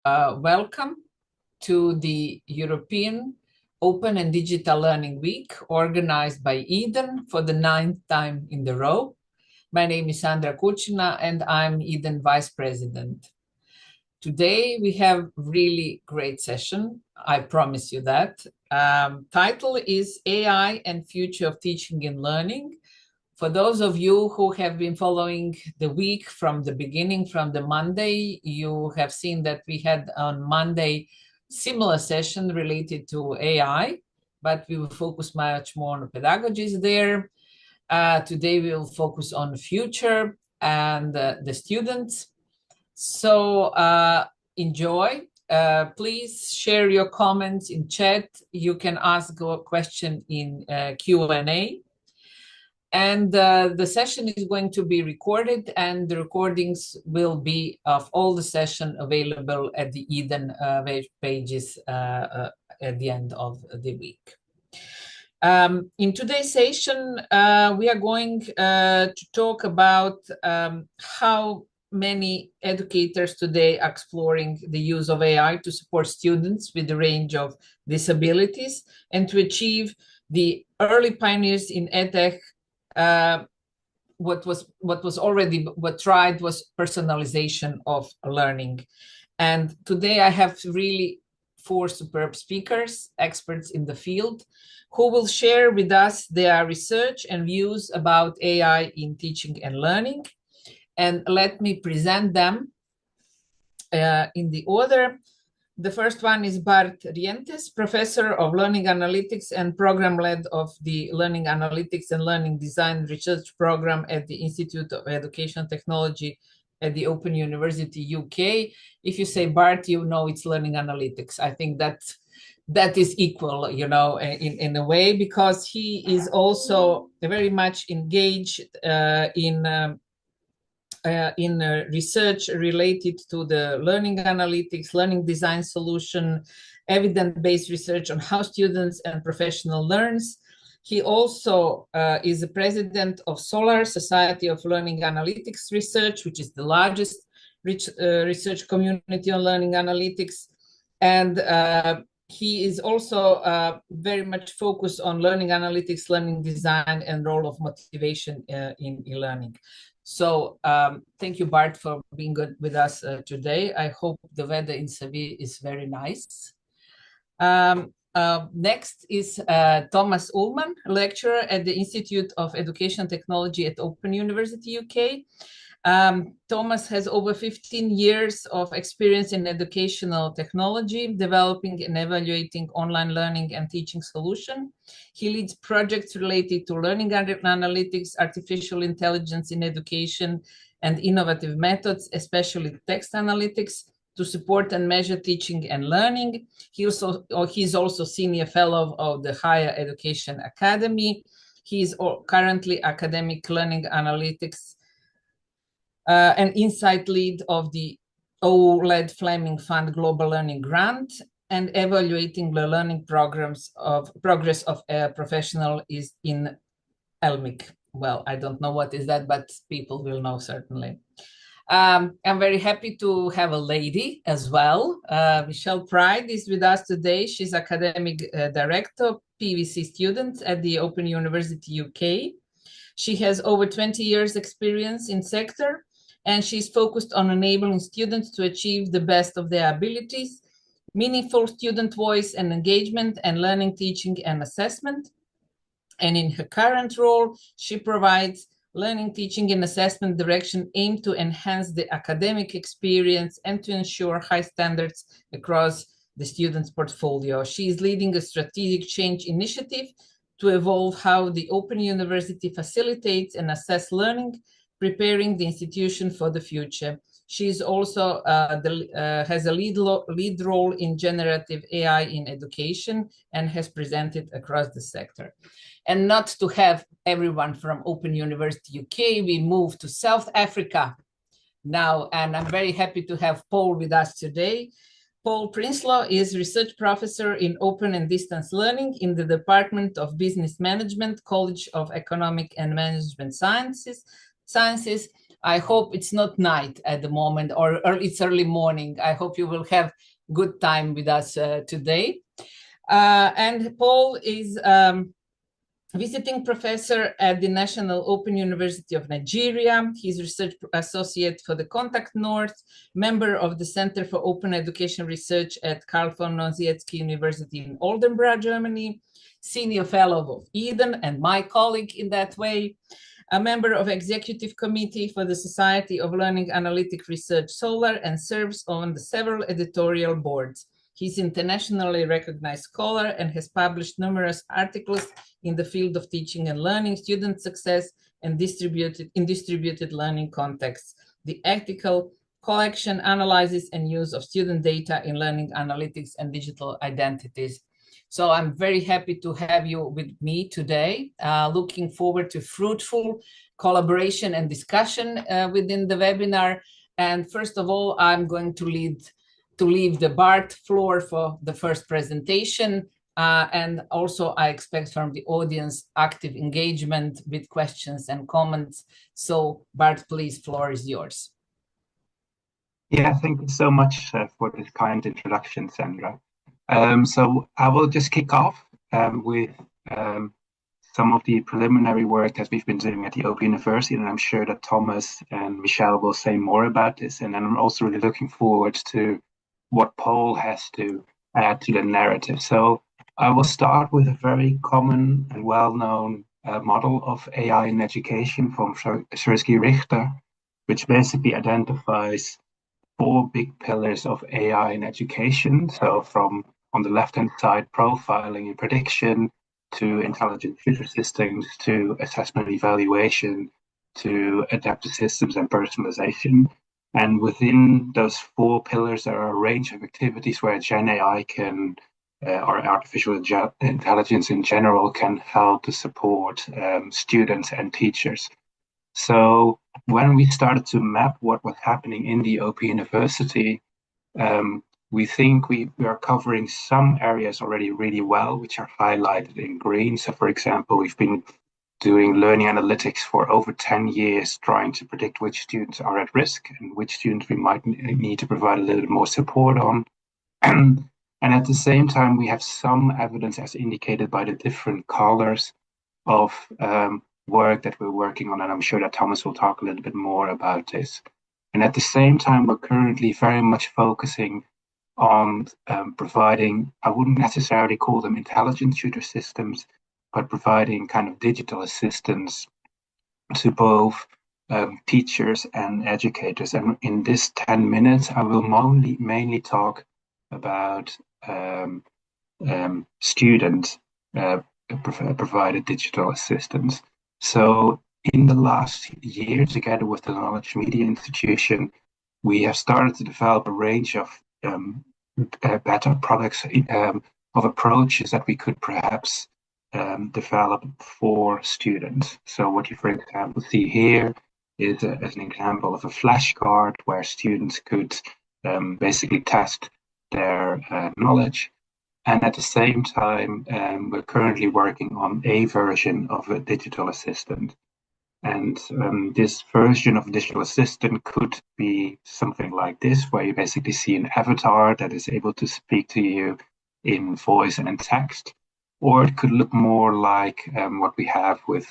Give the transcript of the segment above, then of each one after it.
Welcome to the European Open and Digital Learning Week, organized by Eden for the 9th time in the row. My name is Sandra Kuchina, and I'm Eden Vice President. Today, we have really great session. I promise you that. Title is AI and Future of Teaching and Learning. For those of you who have been following the week from the beginning, from the Monday, you have seen that we had on Monday similar session related to AI, but we will focus much more on pedagogies there. Today we will focus on future and the students. So enjoy. Please share your comments in chat. You can ask a question in Q&A. And the session is going to be recorded, and the recordings will be of all the session available at the Eden web pages at the end of the week. In today's session, we are going to talk about how many educators today are exploring the use of AI to support students with a range of disabilities and to achieve the early pioneers in edtech. What tried was personalization of learning. And today I have really 4 superb speakers, experts in the field, who will share with us their research and views about AI in teaching and learning. And let me present them in the order. The first one is Bart Rientes, Professor of Learning Analytics and Program Lead of the Learning Analytics and Learning Design Research Program at the Institute of Education Technology at the Open University UK. If you say Bart, you know it's Learning Analytics. I think that is equal, you know, in a way, because he is also very much engaged in research related to the learning analytics, learning design solution, evidence-based research on how students and professionals learn. He also is the president of SOLAR, Society of Learning Analytics Research, which is the largest research community on learning analytics. And he is also very much focused on learning analytics, learning design, and role of motivation in e-learning. So thank you, Bart, for being good with us today. I hope the weather in Seville is very nice. Next is Thomas Ullman, lecturer at the Institute of Education Technology at Open University UK. Thomas has over 15 years of experience in educational technology, developing and evaluating online learning and teaching solutions. He leads projects related to learning analytics, artificial intelligence in education, and innovative methods, especially text analytics, to support and measure teaching and learning. He's also senior fellow of the Higher Education Academy. He is currently academic learning analytics and insight lead of the O-led Fleming Fund Global Learning Grant, and evaluating the learning progress of professional is in ELMIC. Well, I don't know what is that, but people will know certainly. I'm very happy to have a lady as well. Michelle Pride is with us today. She's academic director, PVC students at the Open University UK. She has over 20 years experience in sector, and she's focused on enabling students to achieve the best of their abilities, meaningful student voice and engagement, and learning, teaching, and assessment. And in her current role, she provides learning, teaching, and assessment direction aimed to enhance the academic experience and to ensure high standards across the student's portfolio. She is leading a strategic change initiative to evolve how the Open University facilitates and assess learning, preparing the institution for the future. She is also has a lead role in generative AI in education and has presented across the sector. And not to have everyone from Open University UK, we move to South Africa now, and I'm very happy to have Paul with us today. Paul Prinsloo is research professor in open and distance learning in the Department of Business Management, College of Economic and Management Sciences. I hope it's not night at the moment, or it's early morning. I hope you will have good time with us today. And Paul is visiting professor at the National Open University of Nigeria. He's research associate for the Contact North, member of the Center for Open Education Research at Karl von Nosiecki University in Oldenburg, Germany, senior fellow of Eden and my colleague in that way, a member of executive committee for the Society of Learning Analytic Research Solar, and serves on the several editorial boards. He's internationally recognized scholar and has published numerous articles in the field of teaching and learning, student success, and distributed learning contexts, the ethical collection, analysis, and use of student data in learning analytics and digital identities. So I'm very happy to have you with me today. Looking forward to fruitful collaboration and discussion within the webinar. And first of all, I'm going to leave the Bart floor for the first presentation. And also I expect from the audience active engagement with questions and comments. So Bart, please, floor is yours. Yeah, thank you so much for this kind introduction, Sandra. So I will just kick off with some of the preliminary work that we've been doing at the Open University, and I'm sure that Thomas and Michelle will say more about this. And then I'm also really looking forward to what Paul has to add to the narrative. So I will start with a very common and well-known model of AI in education from Sersky-Richter, which basically identifies 4 big pillars of AI in education. So from on the left-hand side, profiling and prediction, to intelligent future systems, to assessment and evaluation, to adaptive systems and personalization. And within those 4 pillars, there are a range of activities where Gen AI can, or artificial intelligence in general, can help to support students and teachers. So when we started to map what was happening in the Open University, we think we are covering some areas already really well, which are highlighted in green. So for example, we've been doing learning analytics for over 10 years, trying to predict which students are at risk and which students we might need to provide a little bit more support on. And at the same time, we have some evidence as indicated by the different colors of work that we're working on, and I'm sure that Thomas will talk a little bit more about this. And at the same time, we're currently very much focusing on providing, I wouldn't necessarily call them intelligent tutor systems, but providing kind of digital assistance to both teachers and educators. And in this 10 minutes, I will mainly talk about student provided digital assistance. So in the last year, together with the Knowledge Media Institution, we have started to develop a range of better products of approaches that we could perhaps develop for students. So what you, for example, see here is as an example of a flashcard where students could basically test their knowledge. And at the same time, we're currently working on a version of a digital assistant. And this version of digital assistant could be something like this, where you basically see an avatar that is able to speak to you in voice and in text. Or it could look more like what we have with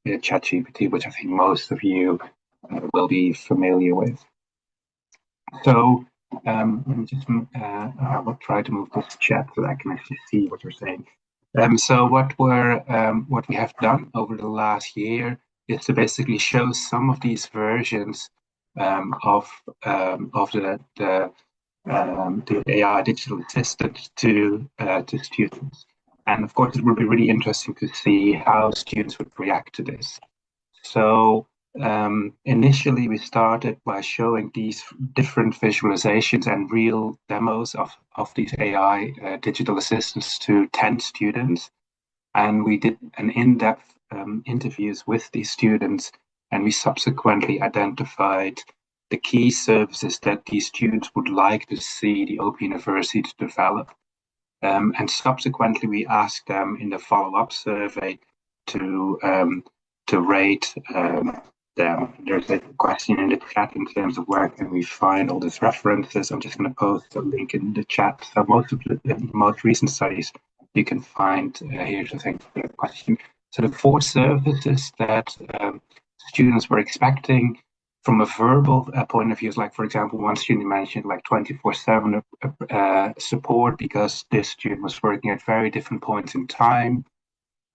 ChatGPT, which I think most of you will be familiar with. So let me just, I will try to move this chat so that I can actually see what you're saying. So what we have done over the last year is to basically show some of these versions of the AI digital assistant to students. And of course, it will be really interesting to see how students would react to this. So initially, we started by showing these different visualizations and real demos of these AI digital assistants to 10 students. And we did an in-depth interviews with these students, and we subsequently identified the key services that these students would like to see the Open University to develop. And subsequently, we asked them in the follow-up survey to rate them. There's a question in the chat in terms of where can we find all these references. I'm just going to post a link in the chat. So most of the most recent studies you can find here. So thanks for that question. So the 4 services that students were expecting from a verbal point of view is, like, for example, one student mentioned like 24/7 support because this student was working at very different points in time.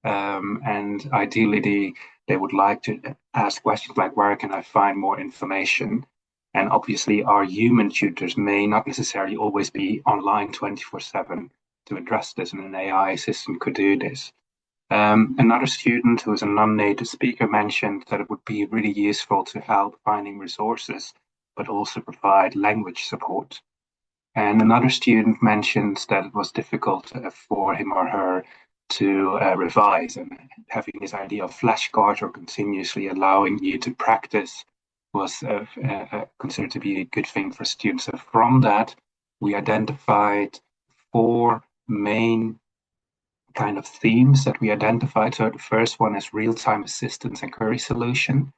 And ideally, they would like to ask questions like, where can I find more information? And obviously, our human tutors may not necessarily always be online 24/7 to address this, and an AI assistant could do this. Another student who is a non-native speaker mentioned that it would be really useful to help finding resources, but also provide language support. And another student mentioned that it was difficult for him or her to revise, and having this idea of flashcards or continuously allowing you to practice was considered to be a good thing for students. So from that, we identified 4 main kind of themes that we identified. So the first one is real-time assistance and query solution.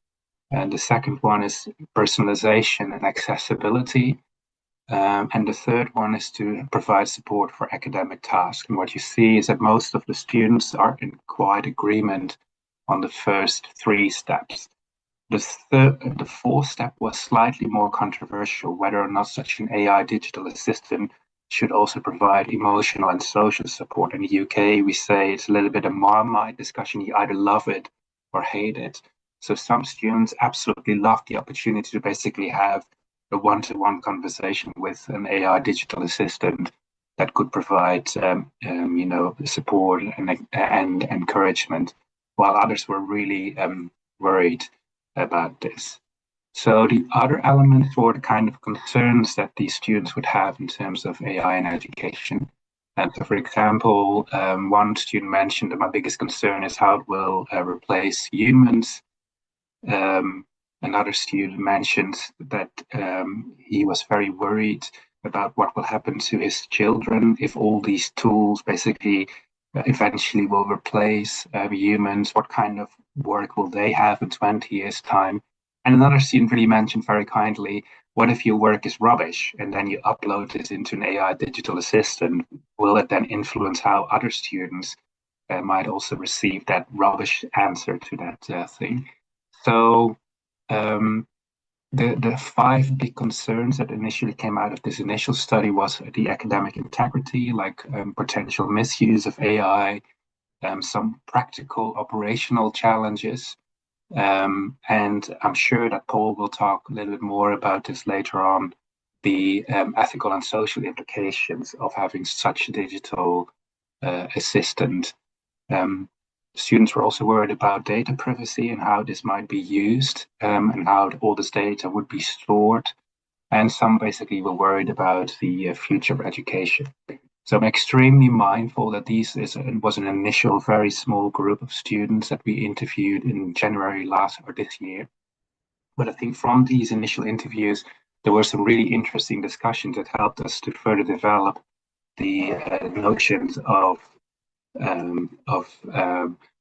And the second one is personalization and accessibility. And the third one is to provide support for academic tasks. And what you see is that most of the students are in quite agreement on the first 3 steps. The 4th step was slightly more controversial, whether or not such an AI digital assistant should also provide emotional and social support. In the UK, we say it's a little bit a Marmite discussion. You either love it or hate it. So some students absolutely love the opportunity to basically have a one-to-one conversation with an AI digital assistant that could provide, support and encouragement, while others were really worried about this. So the other elements were the kind of concerns that these students would have in terms of AI in education. And so, for example, one student mentioned that my biggest concern is how it will replace humans. Another student mentioned that he was very worried about what will happen to his children if all these tools basically eventually will replace humans. What kind of work will they have in 20 years' time? And another student really mentioned very kindly, what if your work is rubbish and then you upload this into an AI digital assistant? Will it then influence how other students might also receive that rubbish answer to that thing? So the 5 big concerns that initially came out of this initial study was the academic integrity, like potential misuse of AI, some practical operational challenges. And I'm sure that Paul will talk a little bit more about this later on, the ethical and social implications of having such a digital assistant. Students were also worried about data privacy and how this might be used, and how all this data would be stored. And some basically were worried about the future of education. So I'm extremely mindful that was an initial very small group of students that we interviewed in January this year. But I think from these initial interviews, there were some really interesting discussions that helped us to further develop the notions of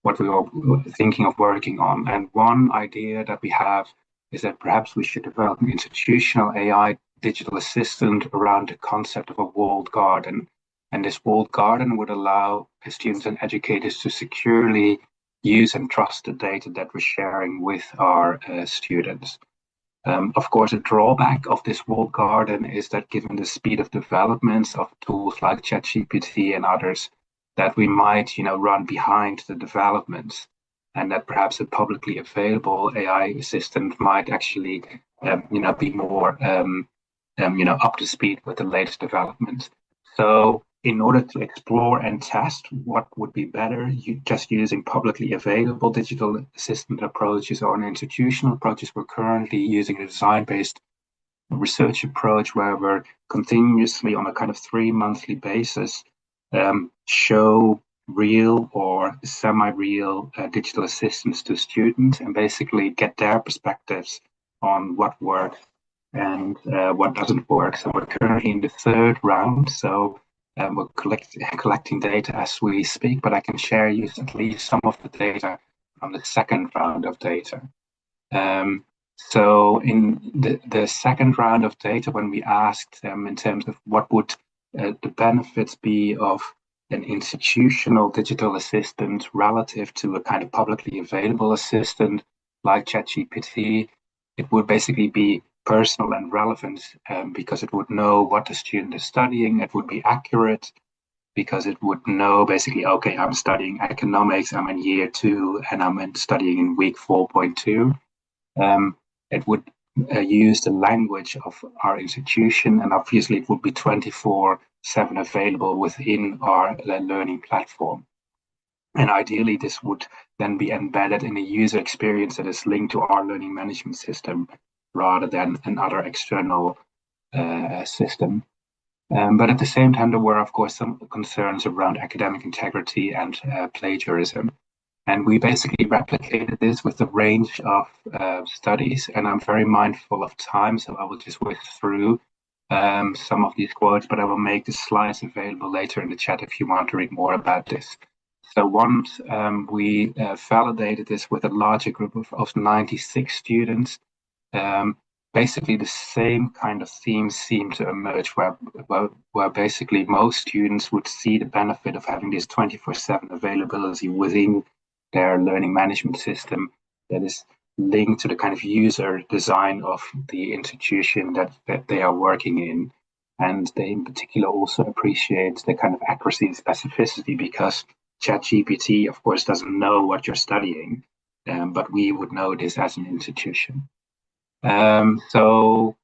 what we were thinking of working on. And one idea that we have is that perhaps we should develop an institutional AI digital assistant around the concept of a walled garden. And this walled garden would allow students and educators to securely use and trust the data that we're sharing with our students. Of course, a drawback of this walled garden is that given the speed of developments of tools like ChatGPT and others, that we might, run behind the developments, and that perhaps a publicly available AI assistant might actually, be more, up to speed with the latest developments. So, in order to explore and test what would be better, just using publicly available digital assistant approaches or an institutional approaches, we're currently using a design-based research approach where we're continuously on a kind of 3-monthly basis show real or semi-real digital assistants to students and basically get their perspectives on what works and what doesn't work. So we're currently in the 3rd round. So we're collecting data as we speak, but I can share you at least some of the data from the 2nd round of data. So in the second round of data, when we asked them in terms of what would the benefits be of an institutional digital assistant relative to a kind of publicly available assistant like ChatGPT, it would basically be personal and relevant because it would know what the student is studying. It would be accurate because it would know basically, okay, I'm studying economics, I'm in year 2, and I'm studying in week 4.2. It would use the language of our institution, and obviously it would be 24/7 available within our learning platform. And ideally, this would then be embedded in a user experience that is linked to our learning management system rather than another external system. But at the same time, there were, of course, some concerns around academic integrity and plagiarism. And we basically replicated this with a range of studies. And I'm very mindful of time, so I will just whiz through some of these quotes, but I will make the slides available later in the chat if you want to read more about this. So once we validated this with a larger group of 96 students, basically the same kind of themes seem to emerge where basically most students would see the benefit of having this 24/7 availability within their learning management system that is linked to the kind of user design of the institution that they are working in. And they in particular also appreciate the kind of accuracy and specificity because ChatGPT, of course, doesn't know what you're studying, but we would know this as an institution. So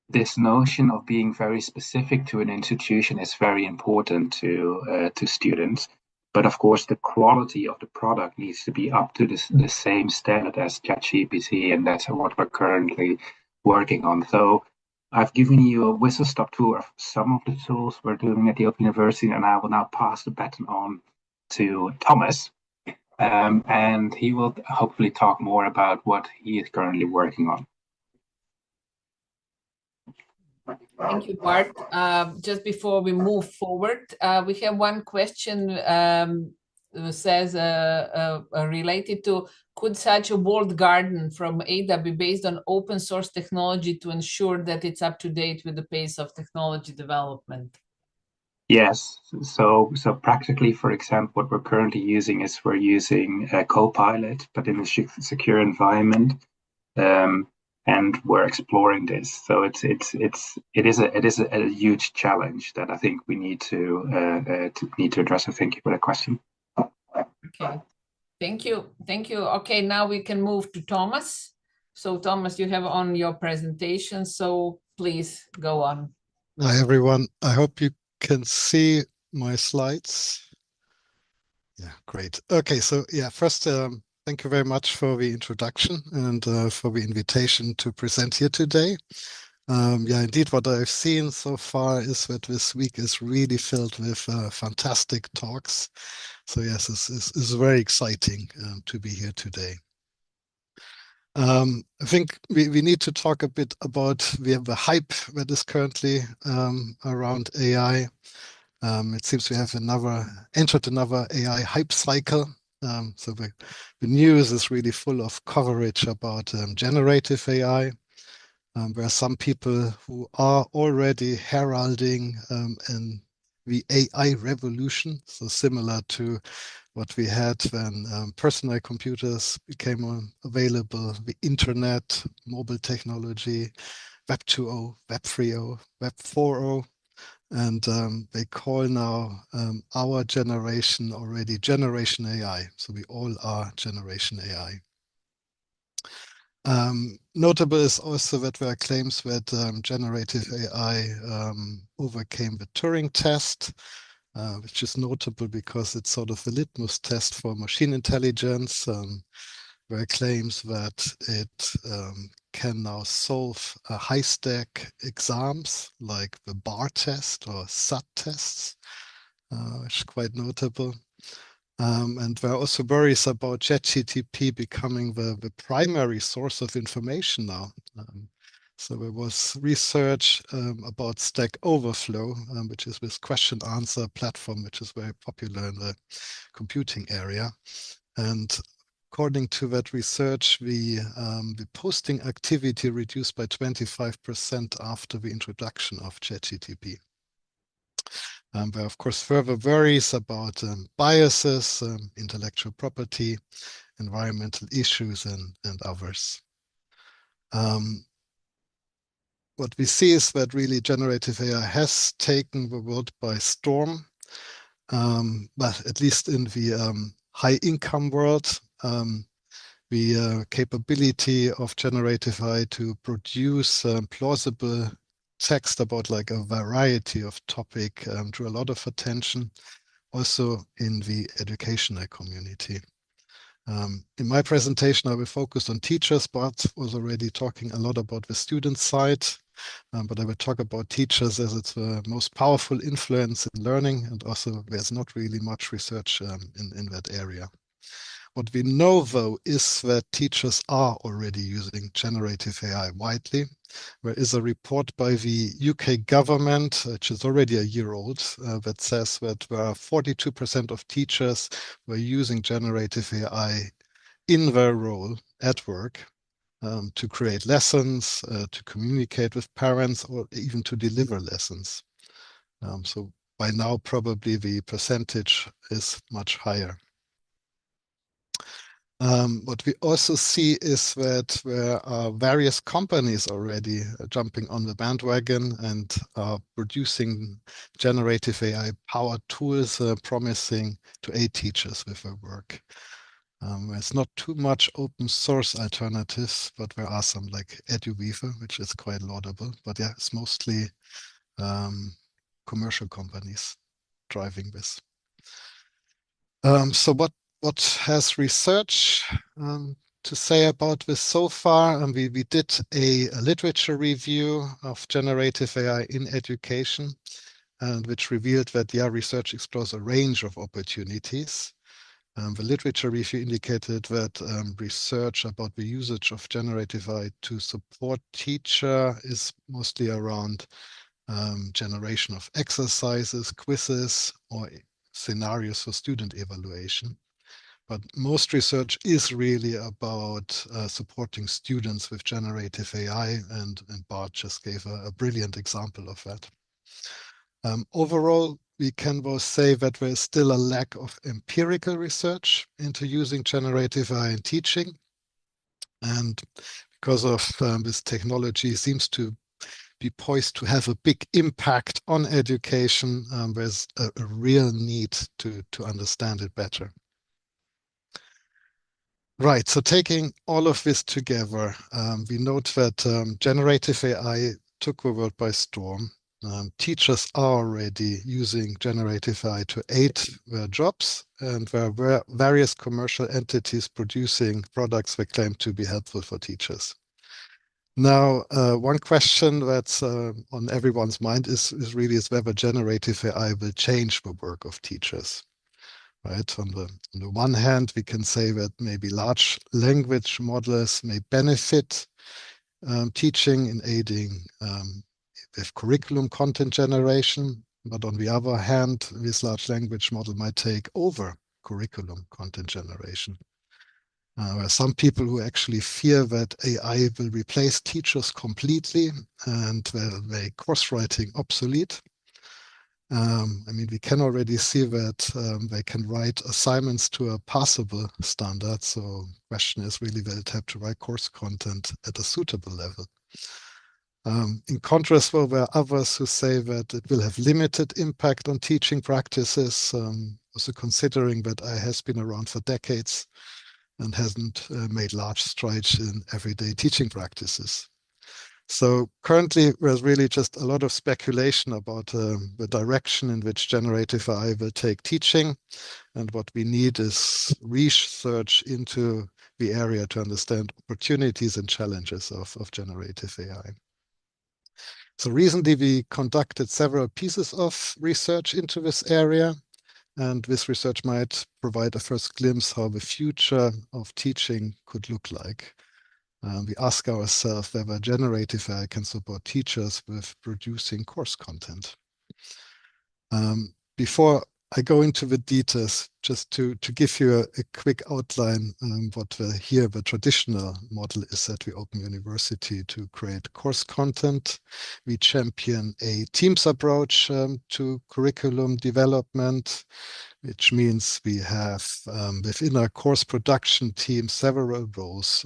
this notion of being very specific to an institution is very important to students. But of course, the quality of the product needs to be up to the same standard as ChatGPT, and that's what we're currently working on. So I've given you a whistle-stop tour of some of the tools we're doing at the Open University, and I will now pass the baton on to Thomas. And he will hopefully talk more about what he is currently working on. Thank you, Bart. Just before we move forward, we have one question says related to, could such a walled garden from Ada be based on open source technology to ensure that it's up to date with the pace of technology development? Yes. So practically, for example, what we're currently using is we're using Copilot, but in a secure environment, and we're exploring this. So it is a huge challenge that I think we need to address. So thank you for the question. Okay, thank you. Okay, now we can move to Thomas. So Thomas, you have on your presentation, so please go on. Hi everyone. I hope you can see my slides. Yeah, great. Okay, so yeah, first, thank you very much for the introduction and for the invitation to present here today. Yeah, indeed, what I've seen so far is that this week is really filled with fantastic talks. So yes, this is very exciting to be here today. I think we need to talk a bit about the hype that is currently around AI. It seems we have entered another AI hype cycle. So the news is really full of coverage about generative AI. There are some people who are already heralding the AI revolution, so similar to what we had when personal computers became available, the internet, mobile technology, Web 2.0, Web 3.0, Web 4.0. And they call now our generation already Generation AI. So we all are Generation AI. Notable is also that there are claims that generative AI overcame the Turing test, which is notable because it's sort of the litmus test for machine intelligence. There are claims that it can now solve high-stack exams like the bar test or SAT tests, which is quite notable. And there are also worries about ChatGPT becoming the primary source of information now. So there was research about Stack Overflow, which is this question answer platform, which is very popular in the computing area. And according to that research, the posting activity reduced by 25% after the introduction of ChatGTP. There are, of course, further worries about biases, intellectual property, environmental issues, and others. What we see is that really generative AI has taken the world by storm, but at least in the high-income world, the capability of generative AI to produce plausible text about like a variety of topic drew a lot of attention, also in the educational community. In my presentation, I will focus on teachers, but was already talking a lot about the student side. But I will talk about teachers as it's the most powerful influence in learning, and also there's not really much research in that area. What we know, though, is that teachers are already using generative AI widely. There is a report by the UK government, which is already a year old, that says that there are 42% of teachers who are using generative AI in their role at work to create lessons, to communicate with parents, or even to deliver lessons. So by now, probably the percentage is much higher. What we also see is that there are various companies already jumping on the bandwagon and are producing generative AI-powered tools promising to aid teachers with their work. There's not too much open source alternatives, but there are some like EduWeaver, which is quite laudable. But yeah, it's mostly commercial companies driving this. So what has research to say about this so far? We did a literature review of generative AI in education, and which revealed that research explores a range of opportunities. The literature review indicated that research about the usage of generative AI to support teacher is mostly around generation of exercises, quizzes, or scenarios for student evaluation. But most research is really about supporting students with generative AI, and Bart just gave a brilliant example of that. Overall, we can both say that there is still a lack of empirical research into using generative AI in teaching. And because of this technology seems to be poised to have a big impact on education, there's a real need to understand it better. Right, so taking all of this together, we note that generative AI took the world by storm. Teachers are already using generative AI to aid their jobs, and there were various commercial entities producing products that claim to be helpful for teachers. Now, one question that's on everyone's mind is whether generative AI will change the work of teachers. Right. On the one hand, we can say that maybe large language models may benefit teaching in aiding with curriculum content generation. But on the other hand, this large language model might take over curriculum content generation. There are some people who actually fear that AI will replace teachers completely and will make course writing obsolete. I mean, we can already see that they can write assignments to a passable standard. So the question is really, will it have to write course content at a suitable level? In contrast, well, there are others who say that it will have limited impact on teaching practices, also considering that AI has been around for decades and hasn't made large strides in everyday teaching practices. So currently, there's really just a lot of speculation about the direction in which generative AI will take teaching. And what we need is research into the area to understand opportunities and challenges of generative AI. So recently, we conducted several pieces of research into this area. And this research might provide a first glimpse how the future of teaching could look like. We ask ourselves whether generative AI can support teachers with producing course content. Before I go into the details just to give you a quick outline what the traditional model is at the Open University to create course content. We champion a teams approach to curriculum development, which means we have within our course production team several roles.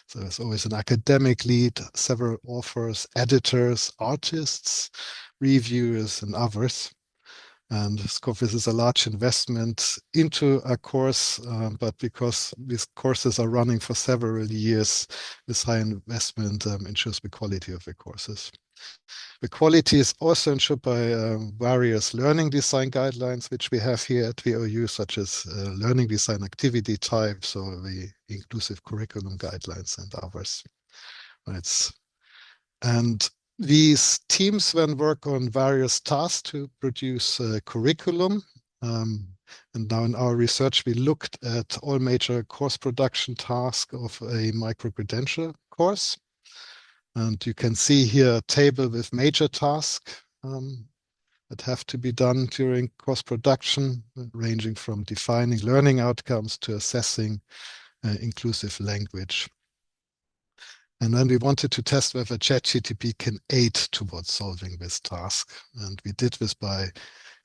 So there's always an academic lead, several authors, editors, artists, reviewers, and others. And this is a large investment into a course, but because these courses are running for several years, this high investment ensures the quality of the courses. The quality is also ensured by various learning design guidelines, which we have here at the OU, such as learning design activity types or the inclusive curriculum guidelines and others. And these teams then work on various tasks to produce curriculum. And now in our research, we looked at all major course production tasks of a micro-credential course. And you can see here a table with major tasks that have to be done during course production, ranging from defining learning outcomes to assessing inclusive language. And then we wanted to test whether ChatGTP can aid towards solving this task. And we did this by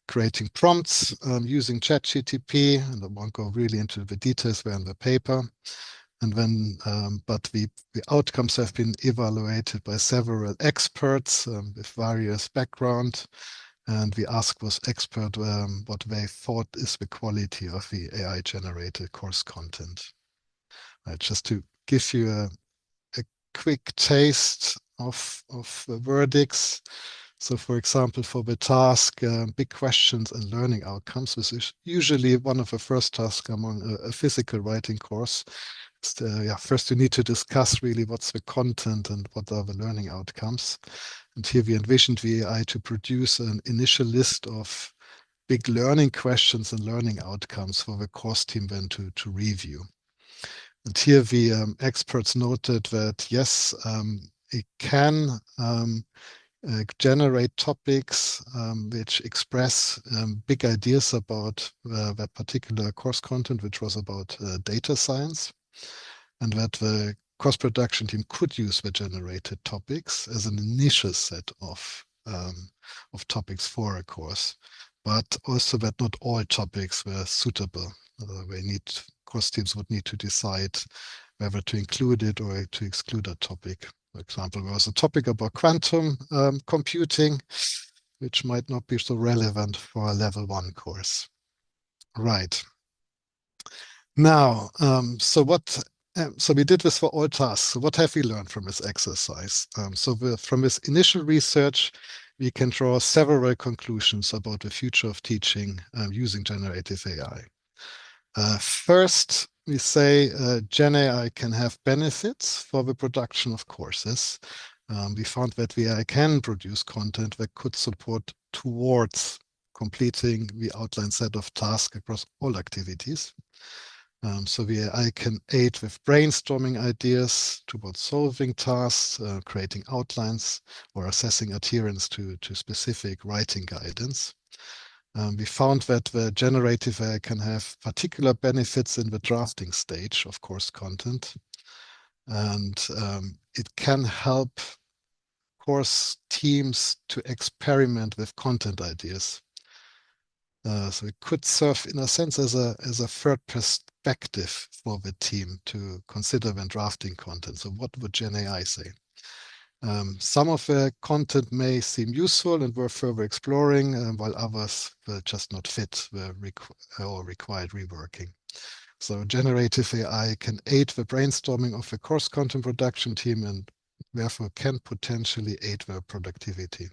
creating prompts using ChatGTP, and I won't go really into the details there in the paper. And then, but the outcomes have been evaluated by several experts with various background. And we asked those experts what they thought is the quality of the AI-generated course content. Just to give you a quick taste of the verdicts. So for example, for the task, big questions and learning outcomes, this is usually one of the first tasks among a physical writing course. First you need to discuss really what's the content and what are the learning outcomes. And here we envisioned the AI to produce an initial list of big learning questions and learning outcomes for the course team then to review. And here the experts noted that, yes, it can generate topics which express big ideas about that particular course content, which was about data science, and that the course production team could use the generated topics as an initial set of topics for a course, but also that not all topics were suitable. Course teams would need to decide whether to include it or to exclude a topic. For example, there was a topic about quantum computing, which might not be so relevant for a level 1 course. Right. Now, so we did this for all tasks. So what have we learned from this exercise? From this initial research, we can draw several conclusions about the future of teaching using generative AI. First, we say Gen AI can have benefits for the production of courses. We found that the AI can produce content that could support towards completing the outlined set of tasks across all activities. So the AI can aid with brainstorming ideas towards solving tasks, creating outlines, or assessing adherence to specific writing guidance. We found that the generative AI can have particular benefits in the drafting stage of course content. And it can help course teams to experiment with content ideas. So it could serve in a sense as a third perspective for the team to consider when drafting content. So what would Gen AI say? Some of the content may seem useful and worth further exploring, while others will just not fit or required reworking. So generative AI can aid the brainstorming of the course content production team and therefore can potentially aid their productivity.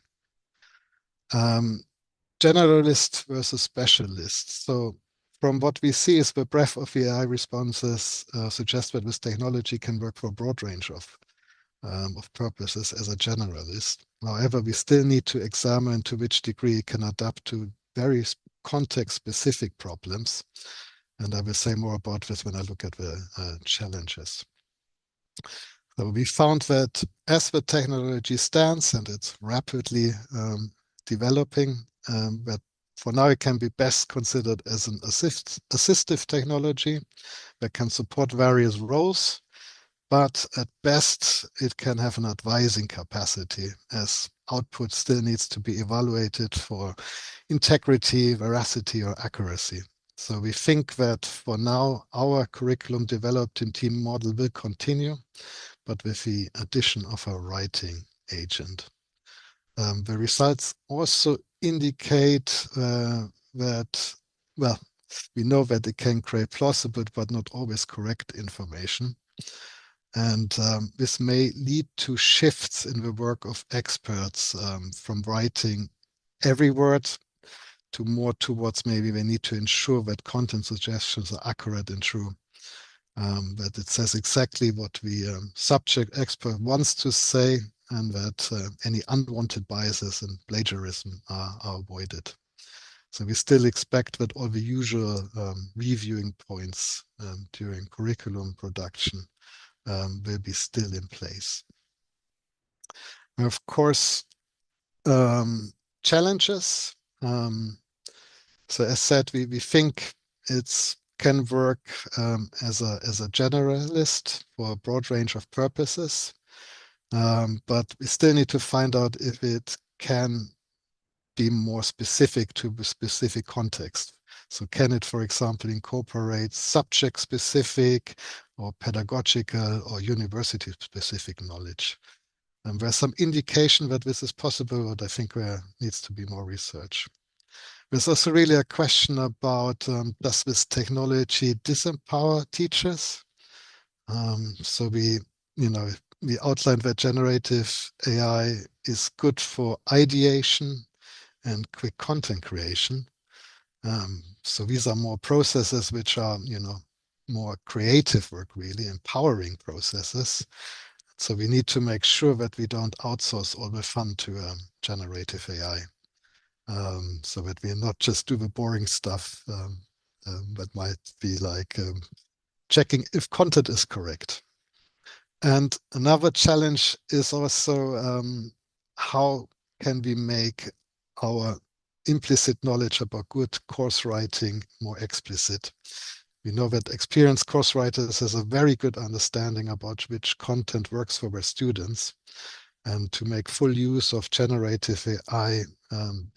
Generalist versus specialist. So from what we see is the breadth of the AI responses suggests that this technology can work for a broad range of purposes as a generalist. However, we still need to examine to which degree it can adapt to very context-specific problems. And I will say more about this when I look at the challenges. So we found that as the technology stands, and it's rapidly developing, that for now, it can be best considered as an assistive technology that can support various roles, but at best, it can have an advising capacity, as output still needs to be evaluated for integrity, veracity, or accuracy. So we think that for now, our curriculum developed in team model will continue, but with the addition of a writing agent. The results also indicate that, well, we know that it can create plausible but not always correct information. And this may lead to shifts in the work of experts from writing every word to more towards maybe they need to ensure that content suggestions are accurate and true. That it says exactly what the subject expert wants to say, and that any unwanted biases and plagiarism are avoided. So we still expect that all the usual reviewing points during curriculum production will be still in place. And of course, challenges. So as said, we think it can work as a generalist for a broad range of purposes, but we still need to find out if it can be more specific to the specific context. So can it, for example, incorporate subject-specific or pedagogical or university-specific knowledge? And there's some indication that this is possible, but I think there needs to be more research. There's also really a question about does this technology disempower teachers? So we outlined that generative AI is good for ideation and quick content creation. So these are more processes which are, more creative work, really empowering processes. So we need to make sure that we don't outsource all the fun to generative AI. So that we not just do the boring stuff that might be like checking if content is correct. And another challenge is also how can we make our implicit knowledge about good course writing more explicit. We know that experienced course writers has a very good understanding about which content works for their students. And to make full use of generative AI,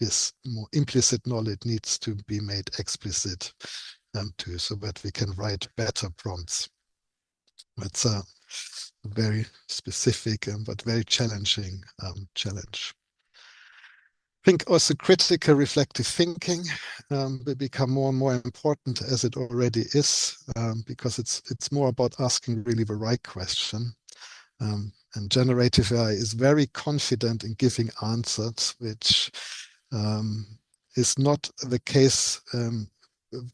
this more implicit knowledge needs to be made explicit too, so that we can write better prompts. That's a very specific but very challenging challenge. I think also critical reflective thinking will become more and more important, as it already is, because it's more about asking really the right question. And generative AI is very confident in giving answers, which is not the case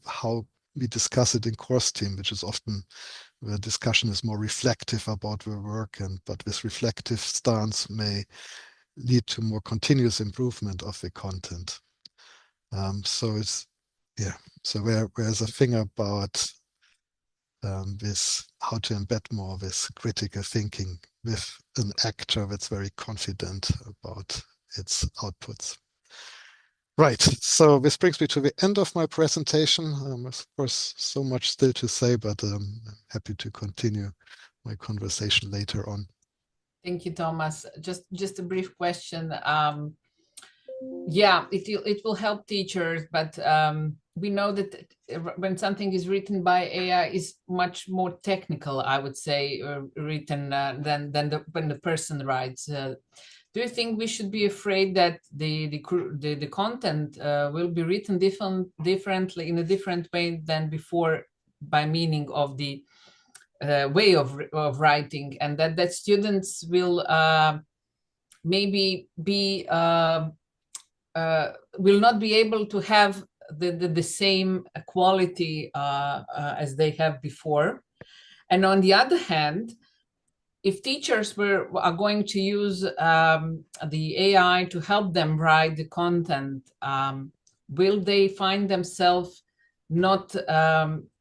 how we discuss it in course team, which is often the discussion is more reflective about the work, but this reflective stance may lead to more continuous improvement of the content. So there's a thing about this, how to embed more of this critical thinking with an actor that's very confident about its outputs. Right, so this brings me to the end of my presentation. Of course, so much still to say, but I'm happy to continue my conversation later on. Thank you, Thomas. Just a brief question. Yeah, it will help teachers, but we know that when something is written by AI is much more technical, I would say, written than when the person writes. Do you think we should be afraid that the content will be written differently in a different way than before, by meaning of the way of writing, and that students will maybe be will not be able to have the same quality as they have before? And on the other hand, if teachers are going to use the AI to help them write the content, will they find themselves not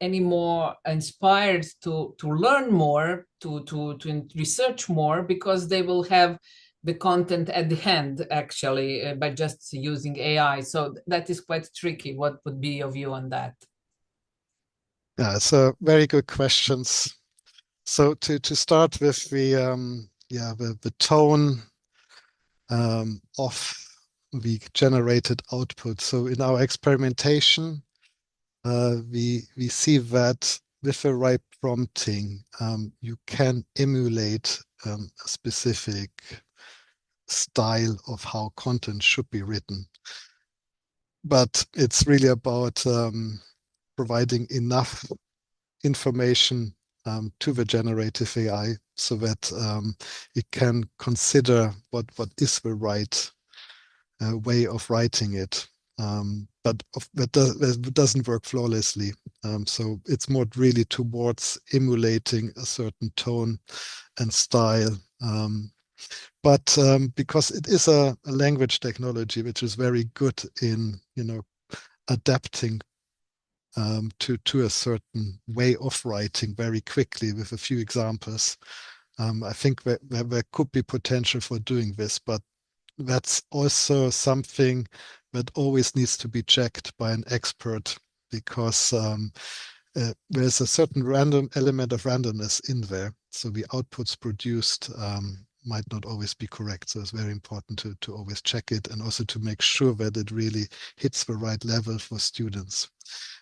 anymore inspired to learn more, to research more, because they will have the content at the hand, actually, by just using AI. So that is quite tricky. What would be your view on that? Yeah, so very good questions. So to start with the tone of the generated output. So in our experimentation, we see that with the right prompting, you can emulate a specific style of how content should be written. But it's really about providing enough information to the generative AI so that it can consider what is the right way of writing it. But that doesn't work flawlessly. So it's more really towards emulating a certain tone and style. But because it is a language technology which is very good in, adapting to a certain way of writing very quickly with a few examples. I think there could be potential for doing this, but that's also something that always needs to be checked by an expert, because there's a certain random element of randomness in there. So the outputs produced might not always be correct. So it's very important to always check it, and also to make sure that it really hits the right level for students.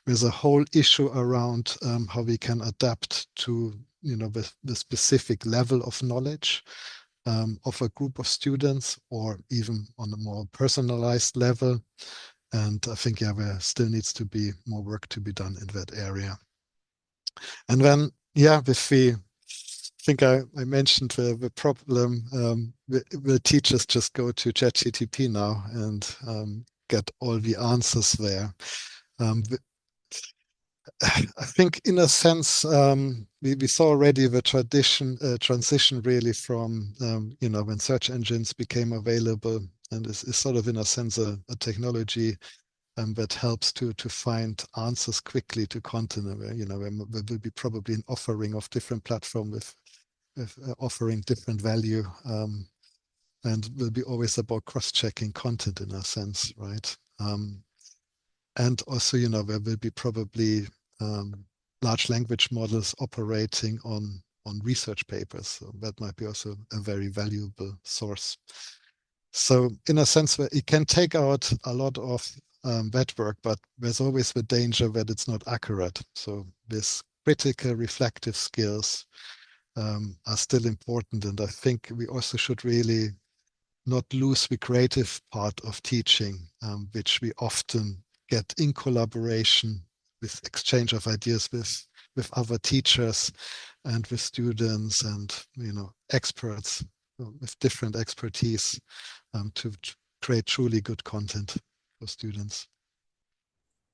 There's a whole issue around how we can adapt to the specific level of knowledge of a group of students, or even on a more personalized level. And I think, there still needs to be more work to be done in that area. And then, I think I mentioned the problem. The teachers just go to ChatGPT now and get all the answers there. I think, in a sense, we saw already the transition really from when search engines became available, and is sort of, in a sense, a technology that helps to find answers quickly to content. There will be probably an offering of different platforms with offering different value, and will be always about cross-checking content, in a sense, right? And also, there will be probably large language models operating on research papers. So that might be also a very valuable source. So in a sense, it can take out a lot of that work, but there's always the danger that it's not accurate. So this critical reflective skills are still important. And I think we also should really not lose the creative part of teaching, which we often get in collaboration with exchange of ideas with other teachers and with students and experts with different expertise to create truly good content for students.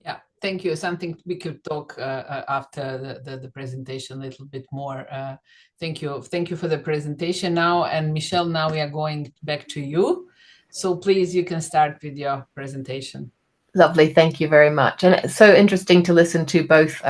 Yeah, thank you. Something we could talk after the presentation a little bit more. Thank you for the presentation now. And Michelle, now we are going back to you. So please, you can start with your presentation. Lovely, thank you very much. And it's so interesting to listen to both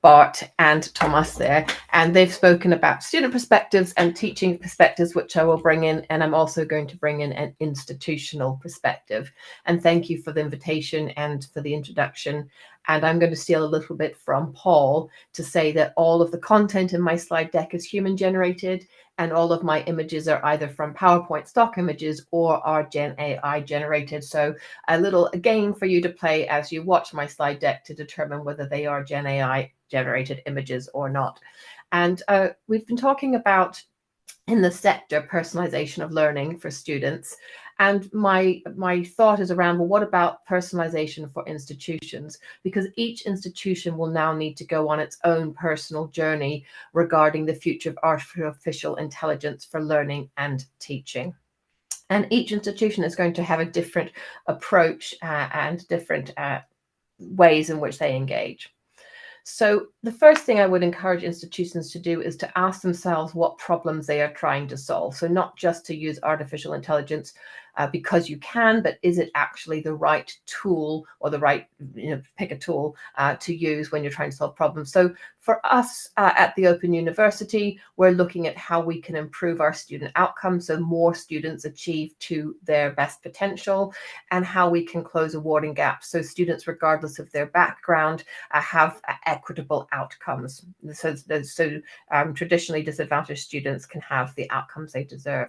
Bart and Thomas there, and they've spoken about student perspectives and teaching perspectives, which I will bring in, and I'm also going to bring in an institutional perspective. And thank you for the invitation and for the introduction. And I'm going to steal a little bit from Paul to say that all of the content in my slide deck is human generated, and all of my images are either from PowerPoint stock images or are Gen AI generated. So a little game for you to play as you watch my slide deck to determine whether they are Gen AI generated images or not. And we've been talking about, in the sector, personalization of learning for students. And my thought is around, well, what about personalization for institutions? Because each institution will now need to go on its own personal journey regarding the future of artificial intelligence for learning and teaching. And each institution is going to have a different approach and different ways in which they engage. So the first thing I would encourage institutions to do is to ask themselves what problems they are trying to solve. So not just to use artificial intelligence because you can, but is it actually the right tool or the right, pick a tool to use when you're trying to solve problems? So for us at the Open University, we're looking at how we can improve our student outcomes so more students achieve to their best potential, and how we can close awarding gaps so students, regardless of their background, have equitable outcomes. So traditionally disadvantaged students can have the outcomes they deserve.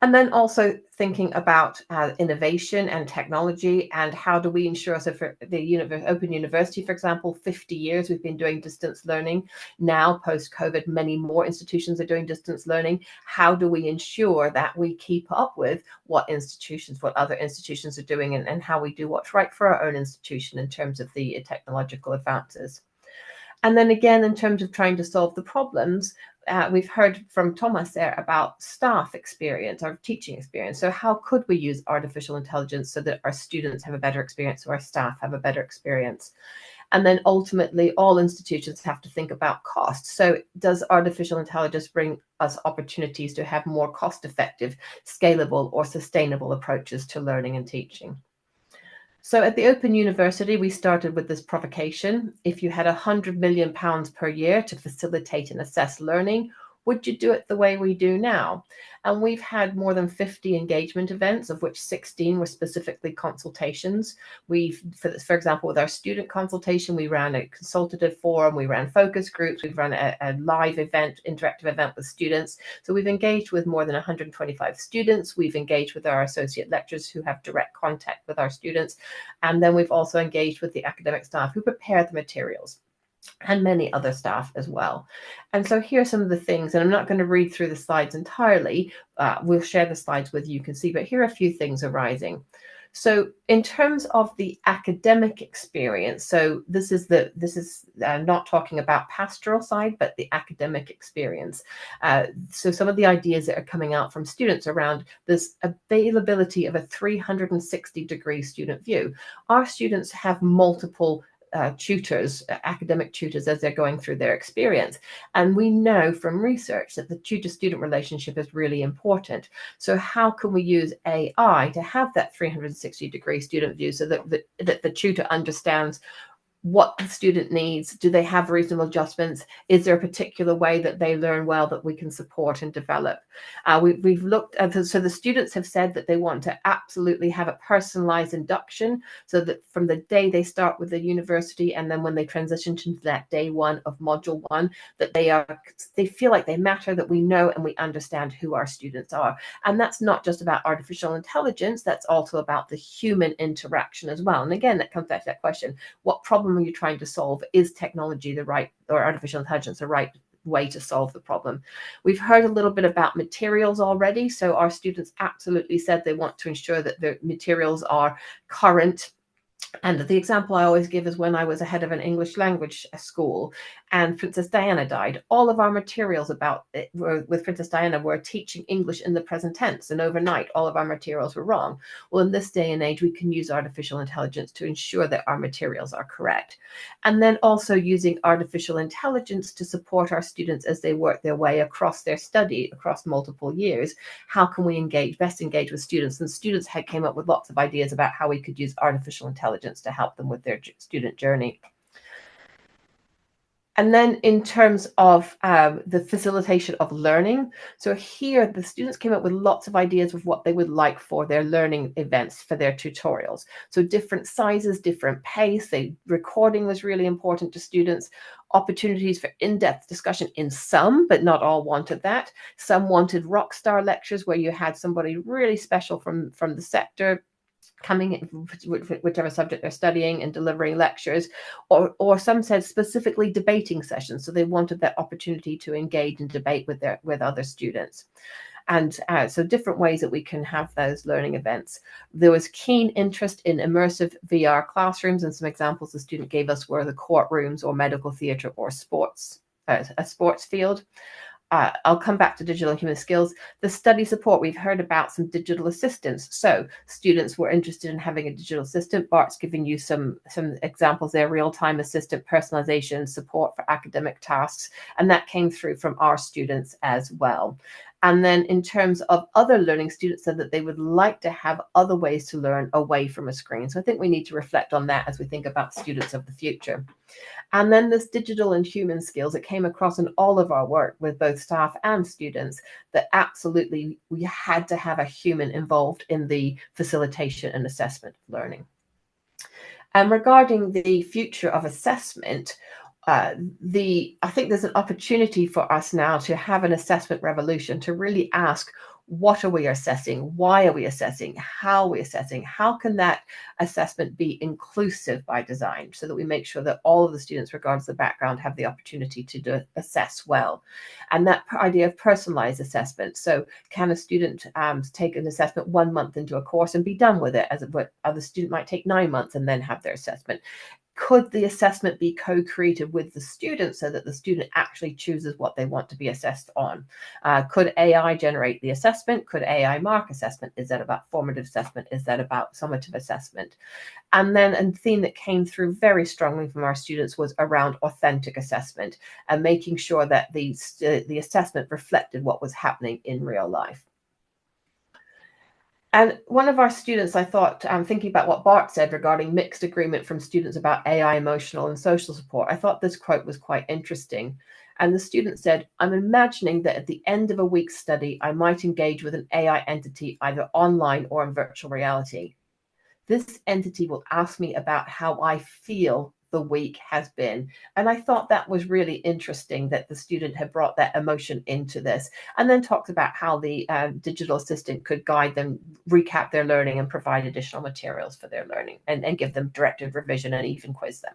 And then also thinking about innovation and technology, and how do we ensure, so for the Open University, for example, 50 years we've been doing distance learning. Now, post-COVID, many more institutions are doing distance learning. How do we ensure that we keep up with what other institutions are doing, and how we do what's right for our own institution in terms of the technological advances? And then again, in terms of trying to solve the problems, we've heard from Thomas there about staff experience, our teaching experience. So how could we use artificial intelligence so that our students have a better experience, so our staff have a better experience? And then ultimately, all institutions have to think about cost. So does artificial intelligence bring us opportunities to have more cost-effective, scalable, or sustainable approaches to learning and teaching? So at the Open University, we started with this provocation. If you had £100 million per year to facilitate and assess learning, would you do it the way we do now? And we've had more than 50 engagement events, of which 16 were specifically consultations. For example, with our student consultation, we ran a consultative forum, we ran focus groups, we've run a live event, interactive event with students. So we've engaged with more than 125 students. We've engaged with our associate lecturers who have direct contact with our students. And then we've also engaged with the academic staff who prepare the materials, and many other staff as well. And so here are some of the things, and I'm not going to read through the slides entirely. We'll share the slides with you can see, but here are a few things arising. So in terms of the academic experience, so this is not talking about pastoral side, but the academic experience. So some of the ideas that are coming out from students around this availability of a 360-degree student view. Our students have multiple tutors, academic tutors, as they're going through their experience. And we know from research that the tutor-student relationship is really important. So how can we use AI to have that 360-degree student view so that the tutor understands what the student needs? Do they have reasonable adjustments? Is there a particular way that they learn well that we can support and develop? We've looked at, so the students have said that they want to absolutely have a personalized induction, so that from the day they start with the university and then when they transition to that day one of module one, that they feel like they matter, that we know and we understand who our students are. And that's not just about artificial intelligence, that's also about the human interaction as well. And again, that comes back to that question, what problem are you trying to solve? Is technology or artificial intelligence the right way to solve the problem? We've heard a little bit about materials already. So our students absolutely said they want to ensure that the materials are current. And the example I always give is when I was a head of an English language school and Princess Diana died. All of our materials with Princess Diana were teaching English in the present tense, and overnight all of our materials were wrong. Well, in this day and age, we can use artificial intelligence to ensure that our materials are correct. And then also using artificial intelligence to support our students as they work their way across their study, across multiple years. How can we best engage with students? And students came up with lots of ideas about how we could use artificial intelligence to help them with their student journey. And then in terms of the facilitation of learning, so here the students came up with lots of ideas of what they would like for their learning events, for their tutorials. So different sizes, different pace. Recording was really important to students. Opportunities for in-depth discussion in some, but not all wanted that. Some wanted rock star lectures where you had somebody really special from the sector coming in, whichever subject they're studying, and delivering lectures, or some said specifically debating sessions. So they wanted that opportunity to engage and debate with other students. And so different ways that we can have those learning events. There was keen interest in immersive VR classrooms, and some examples the student gave us were the courtrooms or medical theatre or sports, a sports field. I'll come back to digital and human skills. The study support, we've heard about some digital assistants. So students were interested in having a digital assistant. Bart's giving you some examples there, real-time assistant, personalization, support for academic tasks. And that came through from our students as well. And then in terms of other learning, students said that they would like to have other ways to learn away from a screen. So I think we need to reflect on that as we think about students of the future. And then this digital and human skills, it came across in all of our work with both staff and students that absolutely we had to have a human involved in the facilitation and assessment of learning. And regarding the future of assessment, I think there's an opportunity for us now to have an assessment revolution, to really ask, what are we assessing? Why are we assessing? How are we assessing? How can that assessment be inclusive by design so that we make sure that all of the students, regardless of background, have the opportunity to assess well? And that idea of personalized assessment. So can a student take an assessment 1 month into a course and be done with it, as what other student might take 9 months and then have their assessment? Could the assessment be co-created with the student so that the student actually chooses what they want to be assessed on? Could AI generate the assessment? Could AI mark assessment? Is that about formative assessment? Is that about summative assessment? And then a theme that came through very strongly from our students was around authentic assessment and making sure that the assessment reflected what was happening in real life. And one of our students, I thought, thinking about what Bart said regarding mixed agreement from students about AI emotional and social support, I thought this quote was quite interesting. And the student said, I'm imagining that at the end of a week's study, I might engage with an AI entity either online or in virtual reality. This entity will ask me about how I feel the week has been. And I thought that was really interesting that the student had brought that emotion into this, and then talked about how the digital assistant could guide them, recap their learning, and provide additional materials for their learning, and give them directed revision and even quiz them.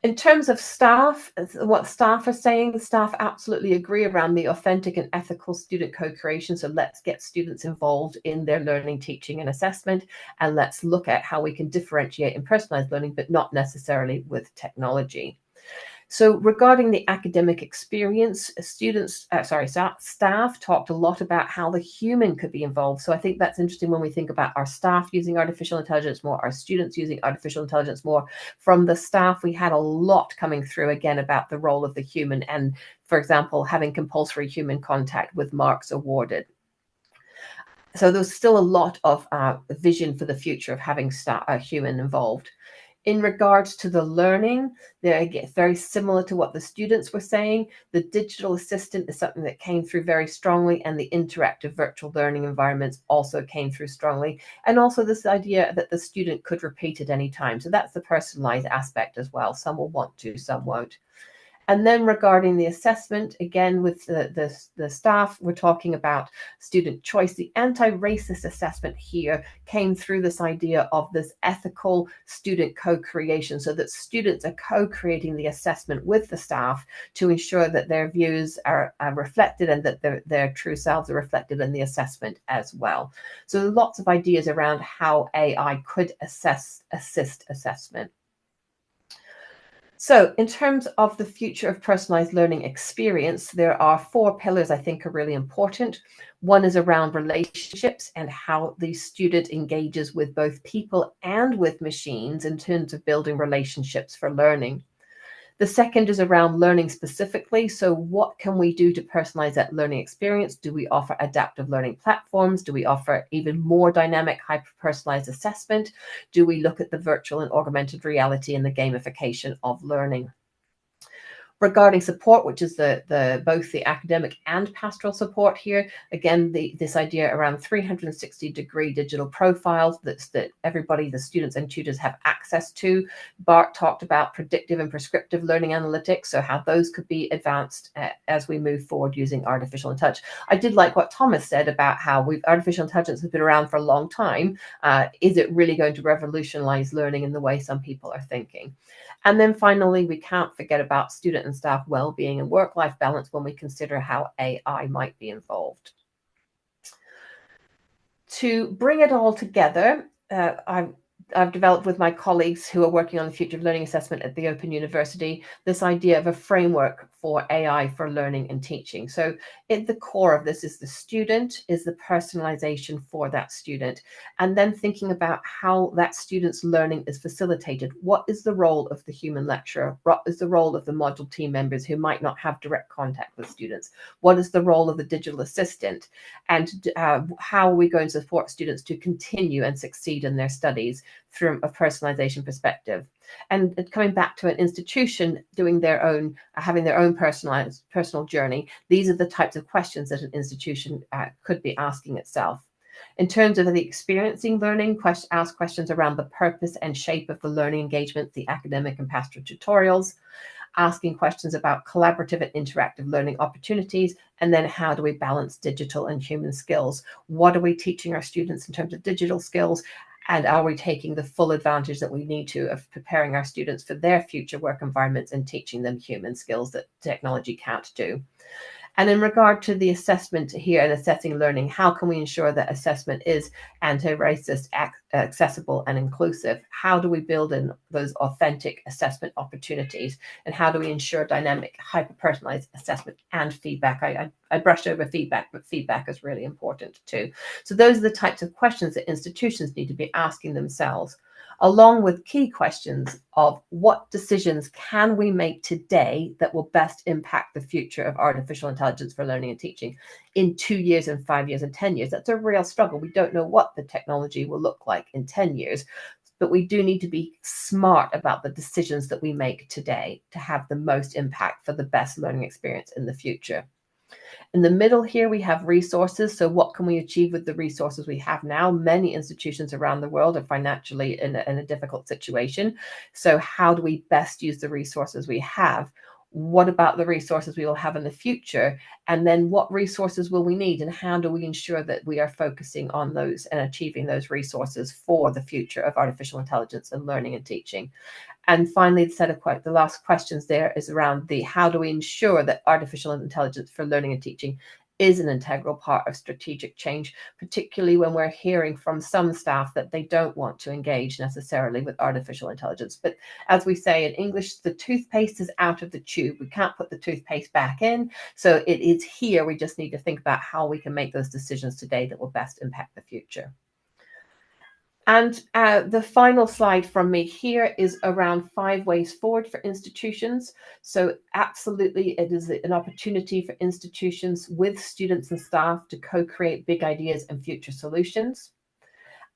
In terms of staff, what staff are saying, the staff absolutely agree around the authentic and ethical student co-creation. So let's get students involved in their learning, teaching, and assessment, and let's look at how we can differentiate in personalized learning, but not necessarily with technology. So regarding the academic experience, staff talked a lot about how the human could be involved. So I think that's interesting when we think about our staff using artificial intelligence more, our students using artificial intelligence more. From the staff, we had a lot coming through again about the role of the human and, for example, having compulsory human contact with marks awarded. So there's still a lot of vision for the future of having a human involved. In regards to the learning, they get very similar to what the students were saying. The digital assistant is something that came through very strongly, and the interactive virtual learning environments also came through strongly. And also this idea that the student could repeat at any time. So that's the personalized aspect as well. Some will want to, some won't. And then regarding the assessment, again, with the staff, we're talking about student choice. The anti-racist assessment here came through this idea of this ethical student co-creation, so that students are co-creating the assessment with the staff to ensure that their views are reflected and that their true selves are reflected in the assessment as well. So lots of ideas around how AI could assist assessment. So in terms of the future of personalized learning experience, there are 4 pillars I think are really important. One is around relationships and how the student engages with both people and with machines in terms of building relationships for learning. The second is around learning specifically. So what can we do to personalize that learning experience? Do we offer adaptive learning platforms? Do we offer even more dynamic, hyper-personalized assessment? Do we look at the virtual and augmented reality and the gamification of learning? Regarding support, which is both the academic and pastoral support here, again, this idea around 360-degree digital profiles that everybody, the students and tutors, have access to. Bart talked about predictive and prescriptive learning analytics, so how those could be advanced as we move forward using artificial intelligence. I did like what Thomas said about how artificial intelligence has been around for a long time. Is it really going to revolutionize learning in the way some people are thinking? And then finally, we can't forget about student and staff well-being and work-life balance when we consider how AI might be involved. To bring it all together, I've developed with my colleagues who are working on the future of learning assessment at the Open University, this idea of a framework for AI for learning and teaching. So at the core of this is the student, is the personalization for that student, and then thinking about how that student's learning is facilitated. What is the role of the human lecturer? What is the role of the module team members who might not have direct contact with students? What is the role of the digital assistant? And how are we going to support students to continue and succeed in their studies from a personalization perspective? And coming back to an institution doing their own, having their own personal journey, these are the types of questions that an institution could be asking itself. In terms of the experiencing learning, ask questions around the purpose and shape of the learning engagement, the academic and pastoral tutorials, asking questions about collaborative and interactive learning opportunities, and then how do we balance digital and human skills? What are we teaching our students in terms of digital skills? And are we taking the full advantage that we need to of preparing our students for their future work environments and teaching them human skills that technology can't do? And in regard to the assessment here and assessing learning, how can we ensure that assessment is anti-racist, accessible, and inclusive? How do we build in those authentic assessment opportunities? And how do we ensure dynamic, hyper-personalized assessment and feedback? I brushed over feedback, but feedback is really important too. So those are the types of questions that institutions need to be asking themselves, along with key questions of what decisions can we make today that will best impact the future of artificial intelligence for learning and teaching in 2 years and 5 years and 10 years. That's a real struggle. We don't know what the technology will look like in 10 years, but we do need to be smart about the decisions that we make today to have the most impact for the best learning experience in the future. In the middle here, we have resources. So what can we achieve with the resources we have now? Many institutions around the world are financially in a difficult situation. So how do we best use the resources we have? What about the resources we will have in the future? And then what resources will we need? And how do we ensure that we are focusing on those and achieving those resources for the future of artificial intelligence and learning and teaching? And finally, the last questions there is around the how do we ensure that artificial intelligence for learning and teaching is an integral part of strategic change, particularly when we're hearing from some staff that they don't want to engage necessarily with artificial intelligence. But as we say in English, the toothpaste is out of the tube. We can't put the toothpaste back in. So it is here. We just need to think about how we can make those decisions today that will best impact the future. And the final slide from me here is around 5 ways forward for institutions. So absolutely, it is an opportunity for institutions with students and staff to co-create big ideas and future solutions.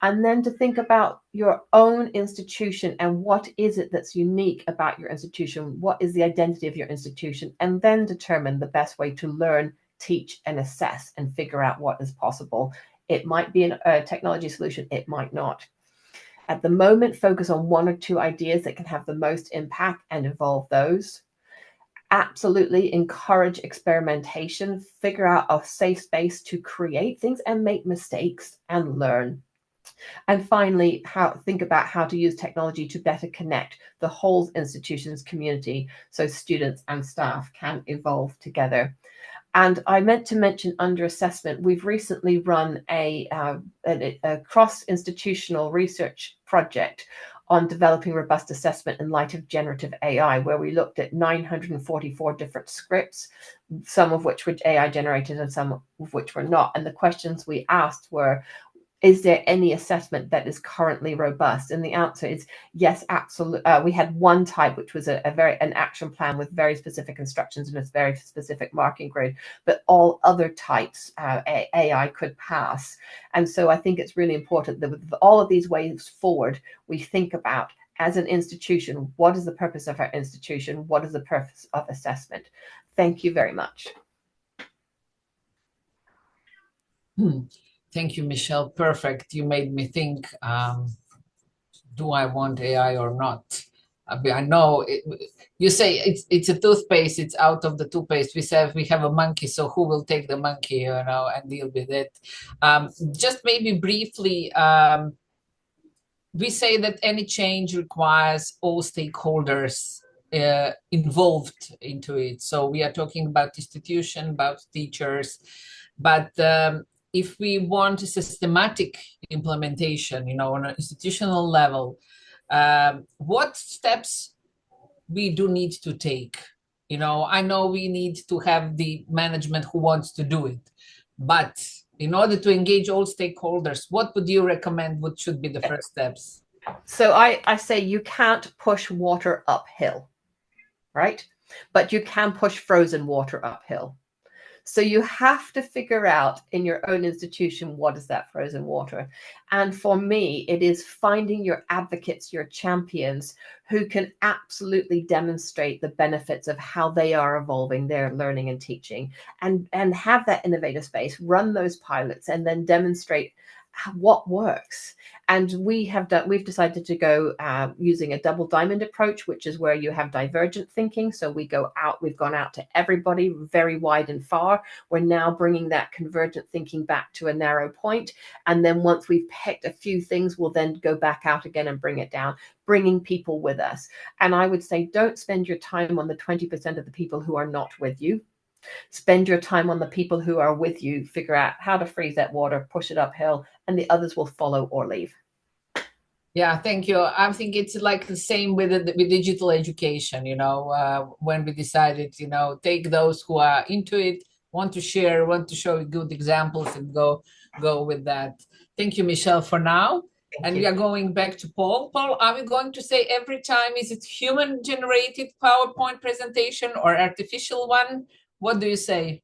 And then to think about your own institution and what is it that's unique about your institution? What is the identity of your institution? And then determine the best way to learn, teach, and assess and figure out what is possible. It might be a technology solution, it might not. At the moment, focus on 1 or 2 ideas that can have the most impact and evolve those. Absolutely encourage experimentation, figure out a safe space to create things and make mistakes and learn. And finally, think about how to use technology to better connect the whole institution's community so students and staff can evolve together. And I meant to mention under assessment, we've recently run a cross-institutional research project on developing robust assessment in light of generative AI, where we looked at 944 different scripts, some of which were AI generated and some of which were not. And the questions we asked were, is there any assessment that is currently robust? And the answer is yes, absolutely. We had one type, which was an action plan with very specific instructions and a very specific marking grid, but all other types AI could pass. And so I think it's really important that with all of these ways forward, we think about, as an institution, what is the purpose of our institution? What is the purpose of assessment? Thank you very much. Thank you, Michelle. Perfect. You made me think, do I want AI or not? I know you say it's a toothpaste, it's out of the toothpaste. We have a monkey, so who will take the monkey, and deal with it? Just maybe briefly, we say that any change requires all stakeholders involved into it. So we are talking about institution, about teachers, but if we want a systematic implementation, on an institutional level, what steps we do need to take? I know we need to have the management who wants to do it, but in order to engage all stakeholders, what would you recommend? What should be the first steps? So I say you can't push water uphill, right? But you can push frozen water uphill. So you have to figure out in your own institution, what is that frozen water? And for me, it is finding your advocates, your champions, who can absolutely demonstrate the benefits of how they are evolving their learning and teaching, and have that innovative space, run those pilots, and then demonstrate what works. And we've decided to go using a double diamond approach, which is where you have divergent thinking. So we've gone out to everybody, very wide and far. We're now bringing that convergent thinking back to a narrow point. And then once we've picked a few things, we'll then go back out again and bring it down, bringing people with us. And I would say, don't spend your time on the 20% of the people who are not with you. Spend your time on the people who are with you, figure out how to freeze that water, push it uphill, and the others will follow or leave. Yeah, thank you. I think it's like the same with digital education, when we decided, take those who are into it, want to share, want to show good examples, and go with that. Thank you, Michelle, for now. And we are going back to Paul. Paul, are we going to say every time, is it human-generated PowerPoint presentation or artificial one? What do you say?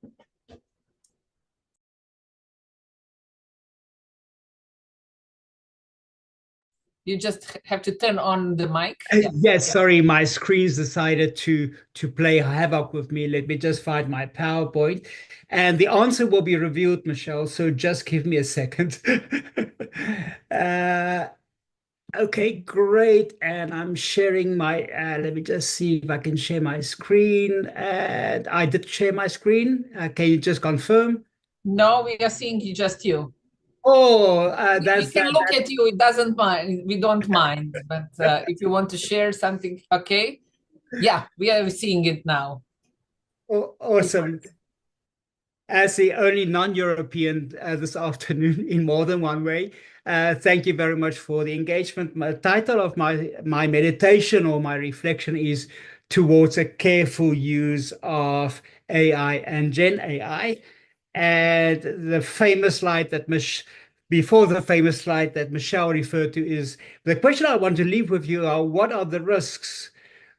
You just have to turn on the mic. Yes, sorry, my screen's decided to play havoc with me. Let me just find my PowerPoint. And the answer will be revealed, Michelle, so just give me a second. Okay, great. And I'm sharing my, let me just see if I can share my screen. And I did share my screen. Can you just confirm? No, we are seeing just you. Oh, we can look at you. It doesn't mind. We don't mind. But if you want to share something, okay. Yeah, we are seeing it now. Oh, awesome. As the only non-European this afternoon in more than one way, thank you very much for the engagement. My title of my meditation or my reflection is Towards a Careful Use of AI and Gen AI. And the famous slide that before the famous slide that Michelle referred to is the question I want to leave with you are, what are the risks?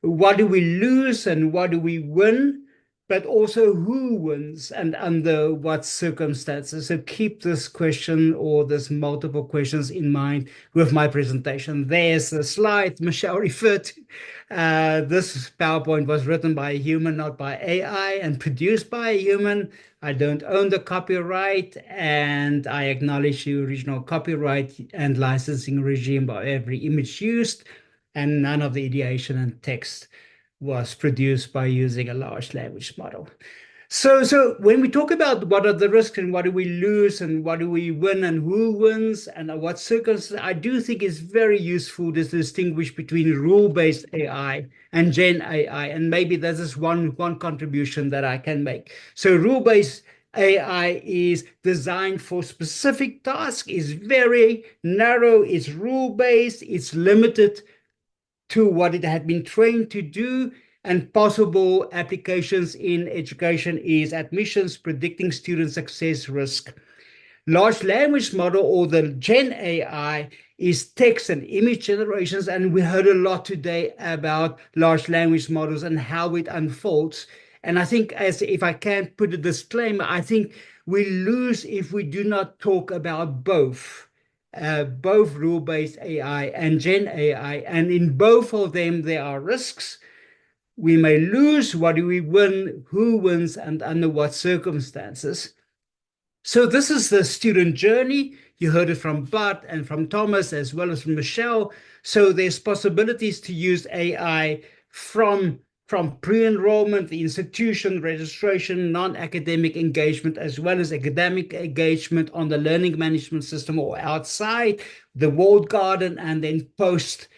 What do we lose and what do we win? But also who wins and under what circumstances. So keep this question or this multiple questions in mind with my presentation. There's the slide Michelle referred to. This PowerPoint was written by a human, not by AI, and produced by a human. I don't own the copyright, and I acknowledge the original copyright and licensing regime by every image used, and none of the ideation and text was produced by using a large language model. So when we talk about what are the risks and what do we lose and what do we win and who wins and what circumstances, I do think it's very useful to distinguish between rule-based AI and Gen AI. And maybe this is one contribution that I can make. So rule-based AI is designed for specific tasks, is very narrow, it's rule-based, it's limited to what it had been trained to do, and possible applications in education is admissions, predicting student success risk. Large language model, or the Gen AI, is text and image generations, and we heard a lot today about large language models and how it unfolds. And I think, as if I can put a disclaimer, I think we lose if we do not talk about both rule-based AI and Gen AI, and in both of them there are risks. We may lose. What do we win? Who wins? And under what circumstances? So this is the student journey. You heard it from Bart and from Thomas as well as from Michelle. So there's possibilities to use AI from pre-enrollment, the institution, registration, non-academic engagement, as well as academic engagement on the learning management system or outside the walled garden, and then post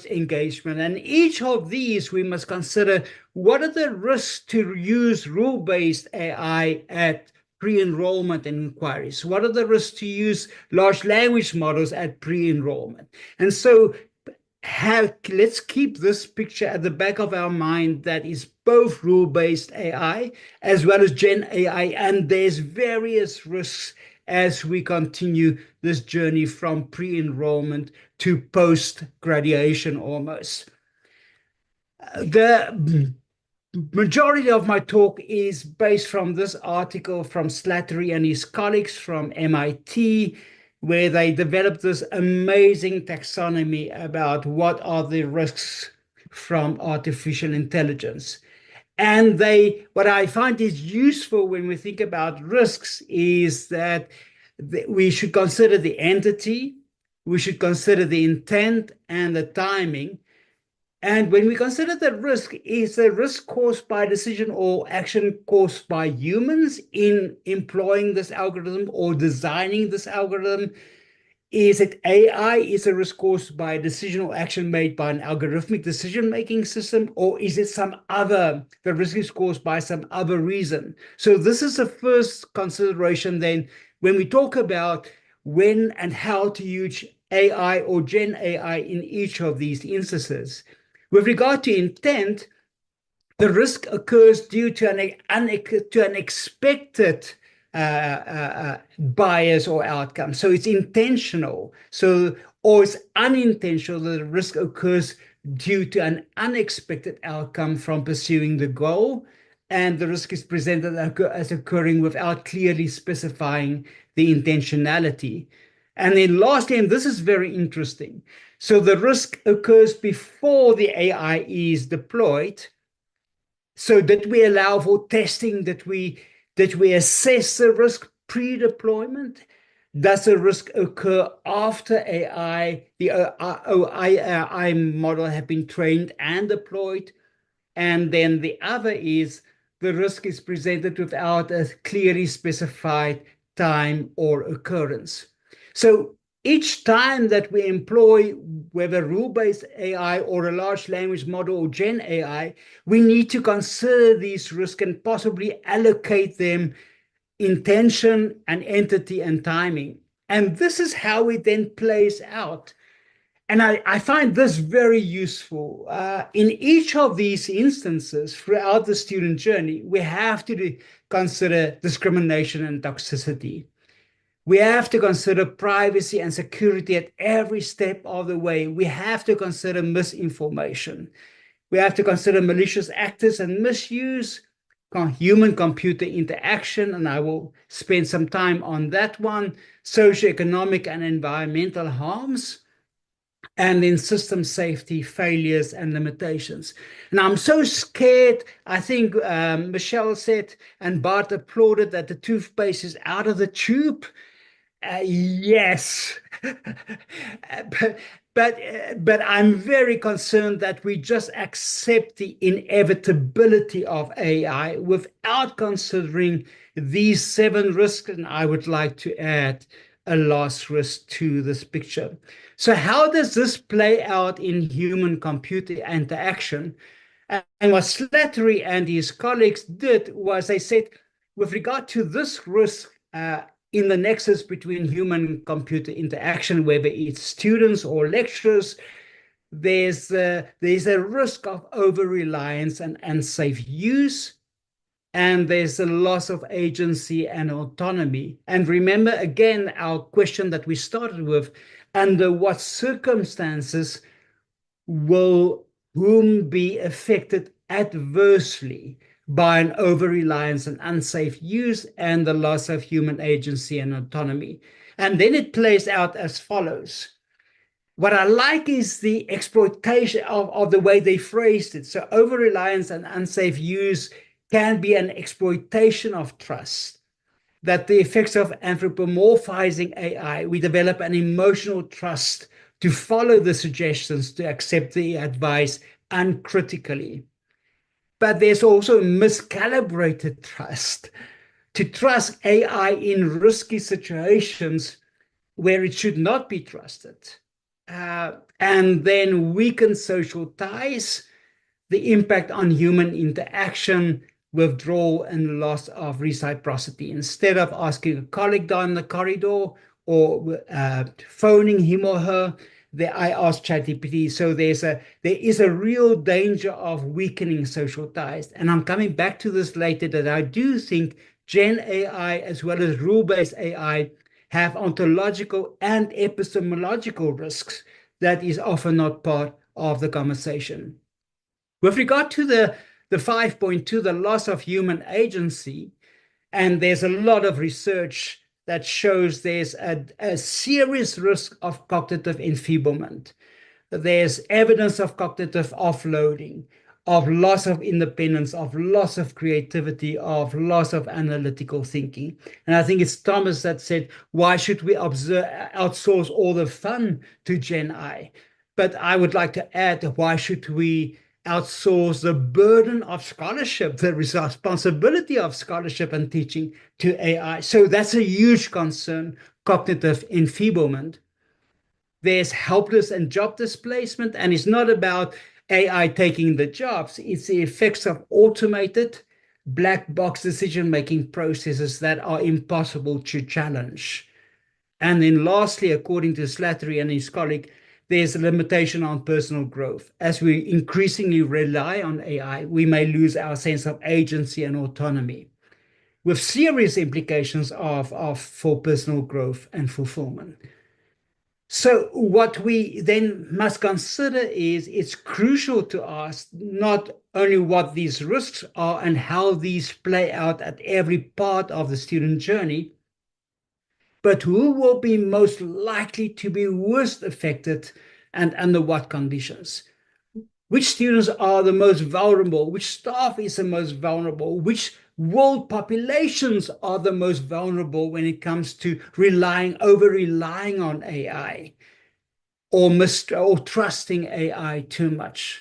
engagement. And each of these, we must consider what are the risks to use rule-based AI at pre-enrollment and inquiries? What are the risks to use large language models at pre-enrollment? And so let's keep this picture at the back of our mind that is both rule-based AI as well as Gen AI, and there's various risks as we continue this journey from pre-enrollment to post-graduation almost. The majority of my talk is based from this article from Slattery and his colleagues from MIT, where they developed this amazing taxonomy about what are the risks from artificial intelligence. And what I find is useful when we think about risks is that we should consider the entity, we should consider the intent and the timing. And when we consider the risk, is the risk caused by decision or action caused by humans in employing this algorithm or designing this algorithm? Is it AI? Is a risk caused by a decision or action made by an algorithmic decision-making system? Or is it the risk is caused by some other reason? So this is the first consideration then when we talk about when and how to use AI or Gen AI in each of these instances. With regard to intent, the risk occurs due to an expected bias or outcome. So it's intentional. Or it's unintentional. The risk occurs due to an unexpected outcome from pursuing the goal, and the risk is presented as occurring without clearly specifying the intentionality. And then lastly, and this is very interesting, so the risk occurs before the AI is deployed. So that we allow for testing, that we assess the risk pre-deployment. Does the risk occur after the AI model have been trained and deployed? And then the other is the risk is presented without a clearly specified time or occurrence. So each time that we employ, whether rule-based AI or a large language model or Gen AI, we need to consider these risks and possibly allocate them intention and entity and timing. And this is how it then plays out. And I find this very useful. In each of these instances throughout the student journey, we have to consider discrimination and toxicity. We have to consider privacy and security at every step of the way. We have to consider misinformation. We have to consider malicious actors and misuse, human-computer interaction, and I will spend some time on that one, socioeconomic and environmental harms, and then system safety, failures, and limitations. And I'm so scared. I think Michelle said, and Bart applauded, that the toothpaste is out of the tube. Yes, but I'm very concerned that we just accept the inevitability of AI without considering these 7 risks, and I would like to add a last risk to this picture. So how does this play out in human-computer interaction? And what Slattery and his colleagues did was they said, with regard to this risk, in the nexus between human-computer interaction, whether it's students or lecturers, there's a risk of over-reliance and unsafe use, and there's a loss of agency and autonomy. And remember, again, our question that we started with, under what circumstances will whom be affected adversely by an over-reliance and unsafe use and the loss of human agency and autonomy? And then it plays out as follows. What I like is the exploitation of the way they phrased it. So over-reliance and unsafe use can be an exploitation of trust, that the effects of anthropomorphizing AI, we develop an emotional trust to follow the suggestions, to accept the advice uncritically. But there's also miscalibrated trust, to trust AI in risky situations where it should not be trusted, and then weaken social ties, the impact on human interaction, withdrawal and loss of reciprocity. Instead of asking a colleague down the corridor or phoning him or her, I asked ChatGPT. So there is a real danger of weakening social ties. And I'm coming back to this later, that I do think Gen AI as well as rule-based AI have ontological and epistemological risks that is often not part of the conversation. With regard to the 5.2, the loss of human agency, and there's a lot of research that shows there's a serious risk of cognitive enfeeblement. There's evidence of cognitive offloading, of loss of independence, of loss of creativity, of loss of analytical thinking. And I think it's Thomas that said, why should we outsource all the fun to Gen I? But I would like to add, why should we outsource the burden of scholarship, the responsibility of scholarship and teaching to AI? So that's a huge concern, cognitive enfeeblement. There's helpless and job displacement, and it's not about AI taking the jobs. It's the effects of automated black box decision-making processes that are impossible to challenge. And then lastly, according to Slattery and his colleague, there's a limitation on personal growth. As we increasingly rely on AI, we may lose our sense of agency and autonomy, with serious implications for personal growth and fulfillment. So what we then must consider is it's crucial to ask not only what these risks are and how these play out at every part of the student journey, but who will be most likely to be worst affected and under what conditions. Which students are the most vulnerable? Which staff is the most vulnerable? Which world populations are the most vulnerable when it comes to over-relying on AI or trusting AI too much?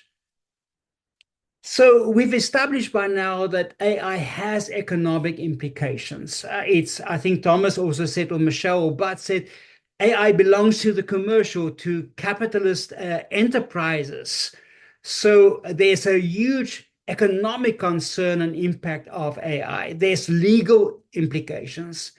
So we've established by now that AI has economic implications. I think Thomas also said, or Michelle or Bart said, AI belongs to the commercial, to capitalist enterprises. So there's a huge economic concern and impact of AI. There's legal implications.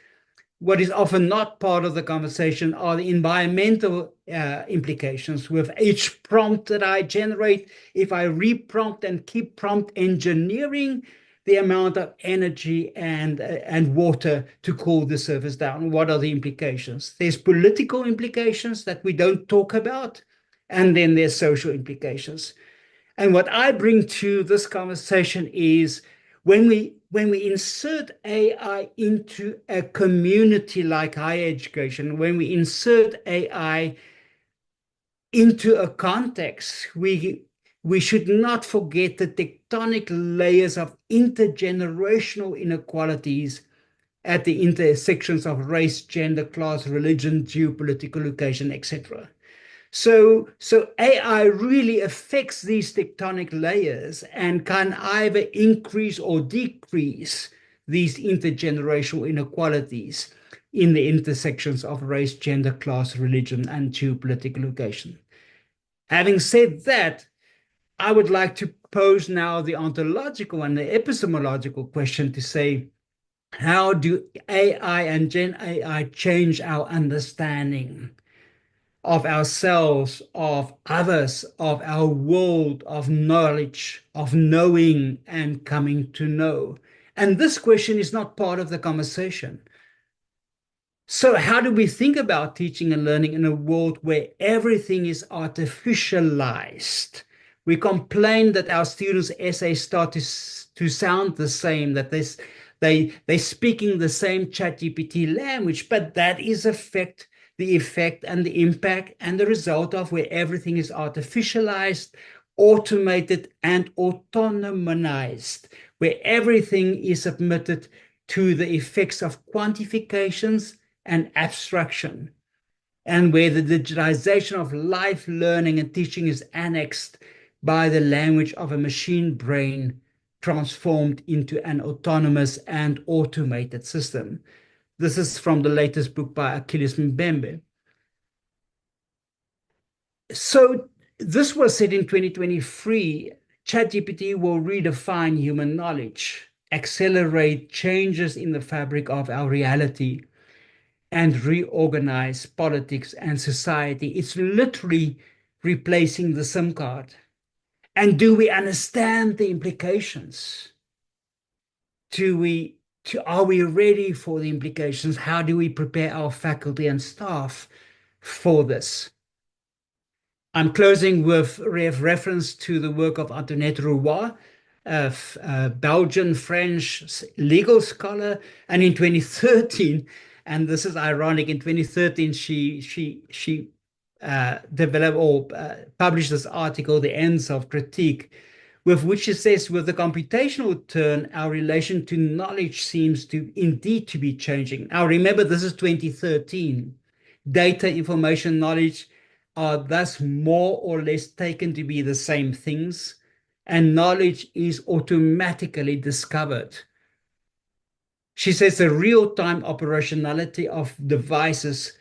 What is often not part of the conversation are the environmental implications. With each prompt that I generate, if I reprompt and keep prompt engineering, the amount of energy and water to cool the service down. What are the implications? There's political implications that we don't talk about, and then there's social implications. And what I bring to this conversation is when we insert AI into a community like higher education, when we insert AI into a context, we should not forget the tectonic layers of intergenerational inequalities at the intersections of race, gender, class, religion, geopolitical location, etc. So AI really affects these tectonic layers and can either increase or decrease these intergenerational inequalities in the intersections of race, gender, class, religion, and geopolitical location. Having said that, I would like to pose now the ontological and the epistemological question to say, how do AI and Gen AI change our understanding of ourselves, of others, of our world, of knowledge, of knowing and coming to know? And this question is not part of the conversation. So how do we think about teaching and learning in a world where everything is artificialized? We complain that our students' essays start to sound the same, that they're speaking the same ChatGPT language, but that is the effect and the impact and the result of where everything is artificialized, automated, and autonomized, where everything is submitted to the effects of quantifications and abstraction, and where the digitization of life learning and teaching is annexed by the language of a machine brain transformed into an autonomous and automated system. This is from the latest book by Achilles Mbembe. So this was said in 2023, ChatGPT will redefine human knowledge. accelerate changes in the fabric of our reality, and reorganize politics and society. It's literally replacing the SIM card. And do we understand the implications? Are we ready for the implications? How do we prepare our faculty and staff for this? I'm closing with reference to the work of Antoinette Roy, a Belgian-French legal scholar. And in 2013, and this is ironic, in 2013, she developed or published this article, The Ends of Critique, with which it says, with the computational turn, our relation to knowledge seems to indeed to be changing. Now, remember, this is 2013. Data, information, knowledge are thus more or less taken to be the same things, and knowledge is automatically discovered. She says the real-time operationality of devices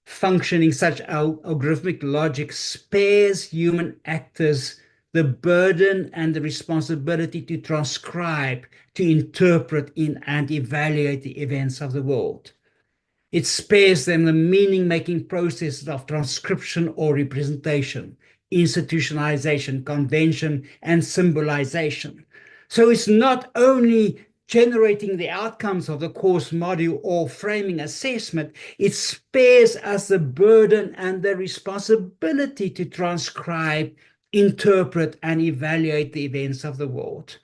functioning such algorithmic logic spares human actors the burden and the responsibility to transcribe, to interpret and evaluate the events of the world. It spares them the meaning-making processes of transcription or representation, institutionalization, convention, and symbolization. So it's not only generating the outcomes of the course module or framing assessment, it spares us the burden and the responsibility to transcribe, interpret, and evaluate the events of the world.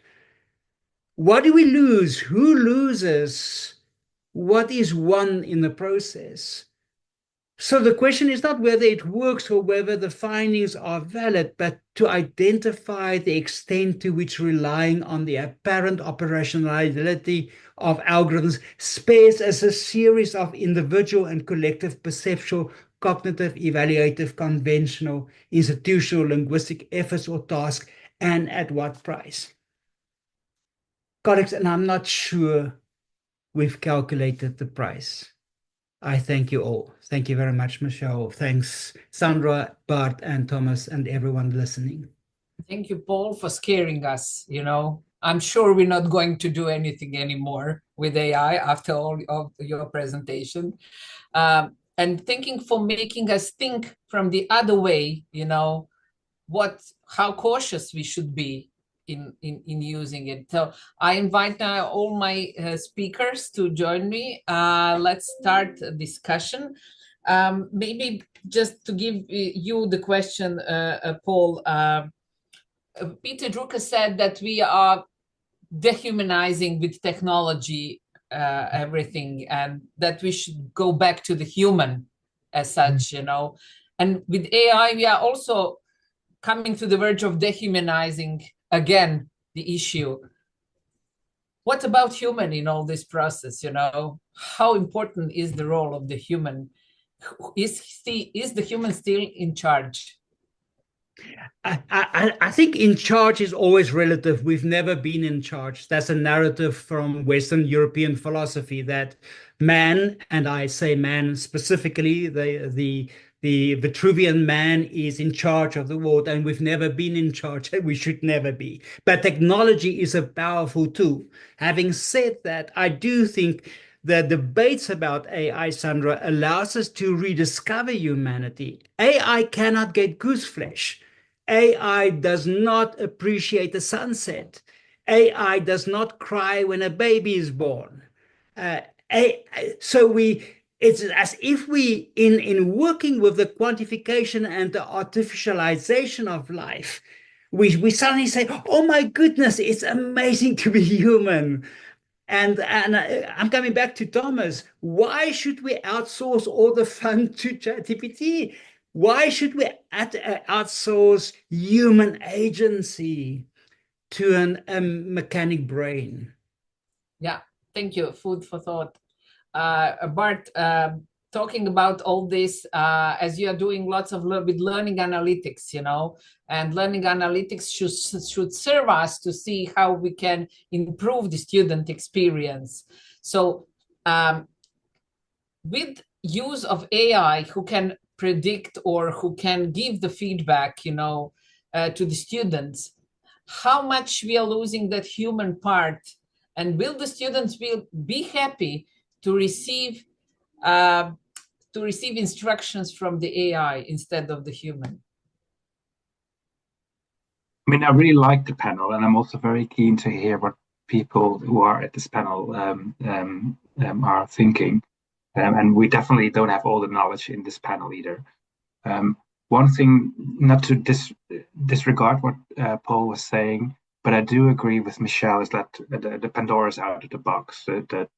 What do we lose? Who loses? What is won in the process? So the question is not whether it works or whether the findings are valid, but to identify the extent to which relying on the apparent operationality of algorithms spares us a series of individual and collective perceptual, cognitive, evaluative, conventional, institutional, linguistic efforts or tasks, and at what price. Colleagues, and I'm not sure we've calculated the price. I thank you all. Thank you very much, Michelle. Thanks, Sandra, Bart, and Thomas, and everyone listening. Thank you, Paul, for scaring us. You know, I'm sure we're not going to do anything anymore with AI after all of your presentation. And thanking for making us think from the other way, you know, how cautious we should be in using it. So I invite now all my speakers to join me. Let's start a discussion. Maybe just to give you the question, Paul, Peter Drucker said that we are dehumanizing with technology everything, and that we should go back to the human as such, you know. And with AI, we are also coming to the verge of dehumanizing again the issue. What about human in all this process, you know? How important is the role of the human? Is the human still in charge? I think in charge is always relative. We've never been in charge. That's a narrative from Western European philosophy that man, and I say man specifically, the Vitruvian man is in charge of the world, and we've never been in charge, and we should never be. But technology is a powerful tool. Having said that, I do think the debates about AI, Sandra, allows us to rediscover humanity. AI cannot get goose flesh. AI does not appreciate the sunset. AI does not cry when a baby is born. So it's as if we, in working with the quantification and the artificialization of life, we suddenly say, oh my goodness, it's amazing to be human. And I'm coming back to Thomas. Why should we outsource all the fun to ChatGPT? Why should we outsource human agency to a mechanic brain? Yeah, thank you. Food for thought. Bart, talking about all this, as you are doing lots of with learning analytics, you know, and learning analytics should serve us to see how we can improve the student experience. So with use of AI, who can predict or who can give the feedback, you know, to the students, how much we are losing that human part And will the students will be happy to receive uh, instructions from the AI instead of the human? I mean, I really like the panel, and I'm also very keen to hear what people who are at this panel are thinking. And we definitely don't have all the knowledge in this panel either. One thing, not to disregard what Paul was saying, but I do agree with Michelle, is that the Pandora is out of the box. The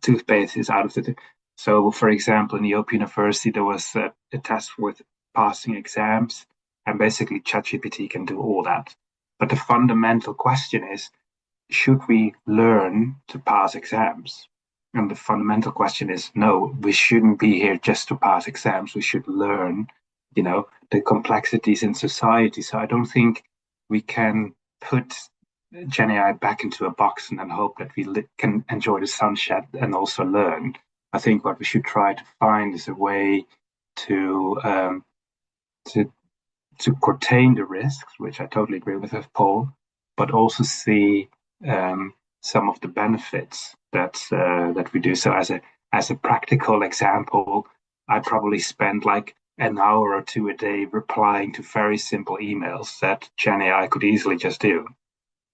toothpaste is out of the. So, for example, in the Open University, there was a test with passing exams, and basically ChatGPT can do all that. But the fundamental question is, should we learn to pass exams? And the fundamental question is, no, we shouldn't be here just to pass exams. We should learn, the complexities in society. So I don't think we can put Gen AI back into a box and then hope that we can enjoy the sunset and also learn. I think what we should try to find is a way to contain the risks, which I totally agree with Paul, but also see some of the benefits that we do. So as a practical example, I probably spend like an hour or two a day replying to very simple emails that Gen AI could easily just do.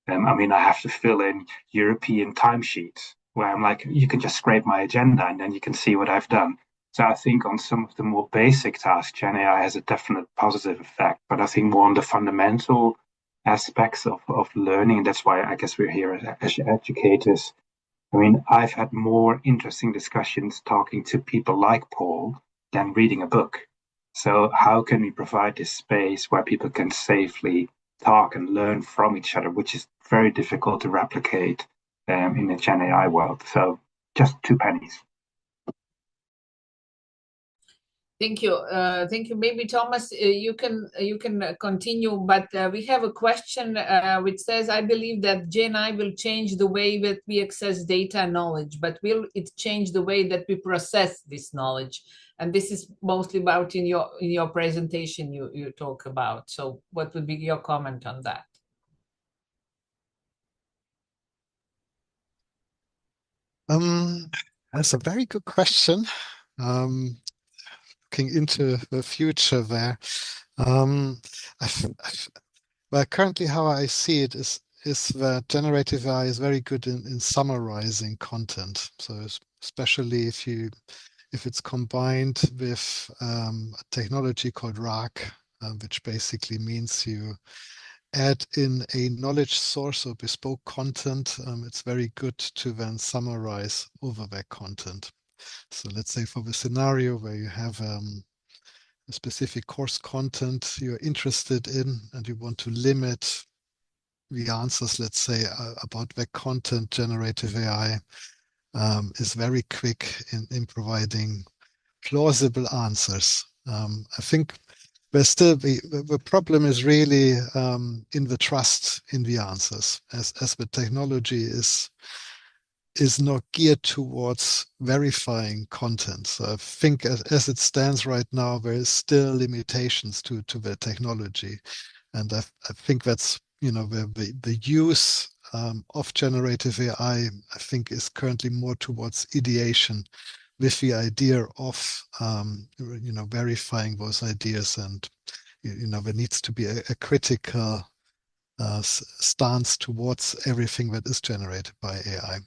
I mean, I have to fill in European timesheets where I'm like, you can just scrape my agenda and then you can see what I've done. So I think on some of the more basic tasks, Gen AI has a definite positive effect. But I think more on the fundamental aspects of learning, and that's why I guess we're here as educators. I mean, I've had more interesting discussions talking to people like Paul than reading a book. So how can we provide this space where people can safely talk and learn from each other, which is very difficult to replicate in the Gen AI world? So just 2 pennies. Thank you. Thank you. Maybe Thomas, you can continue, but we have a question which says, I believe that Gen AI will change the way that we access data and knowledge, but will it change the way that we process this knowledge? And this is mostly about in your presentation you talk about. So what would be your comment on that? That's a very good question. Looking into the future there. Well, currently how I see it is that generative AI is very good in summarizing content. So especially if it's combined with a technology called RAG, which basically means you add in a knowledge source or bespoke content, it's very good to then summarize over that content. So let's say for the scenario where you have a specific course content you're interested in and you want to limit the answers, let's say, about that content, generative AI is very quick in providing plausible answers. I think there's still the problem is really in the trust in the answers, as the technology is not geared towards verifying content. So I think as it stands right now, there is still limitations to the technology. And I think that's, the use of generative AI, I think, is currently more towards ideation with the idea of, verifying those ideas. And, there needs to be a critical stance towards everything that is generated by AI.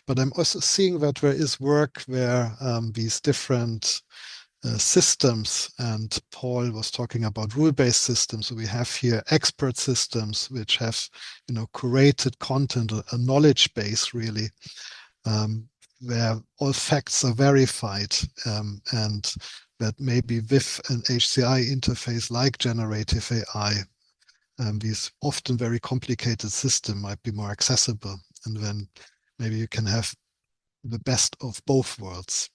But I'm also seeing that there is work where these different systems, and Paul was talking about rule-based systems. So we have here expert systems which have, curated content, a knowledge base really, where all facts are verified, and that maybe with an HCI interface like generative AI, these often very complicated system might be more accessible, and then maybe you can have the best of both worlds.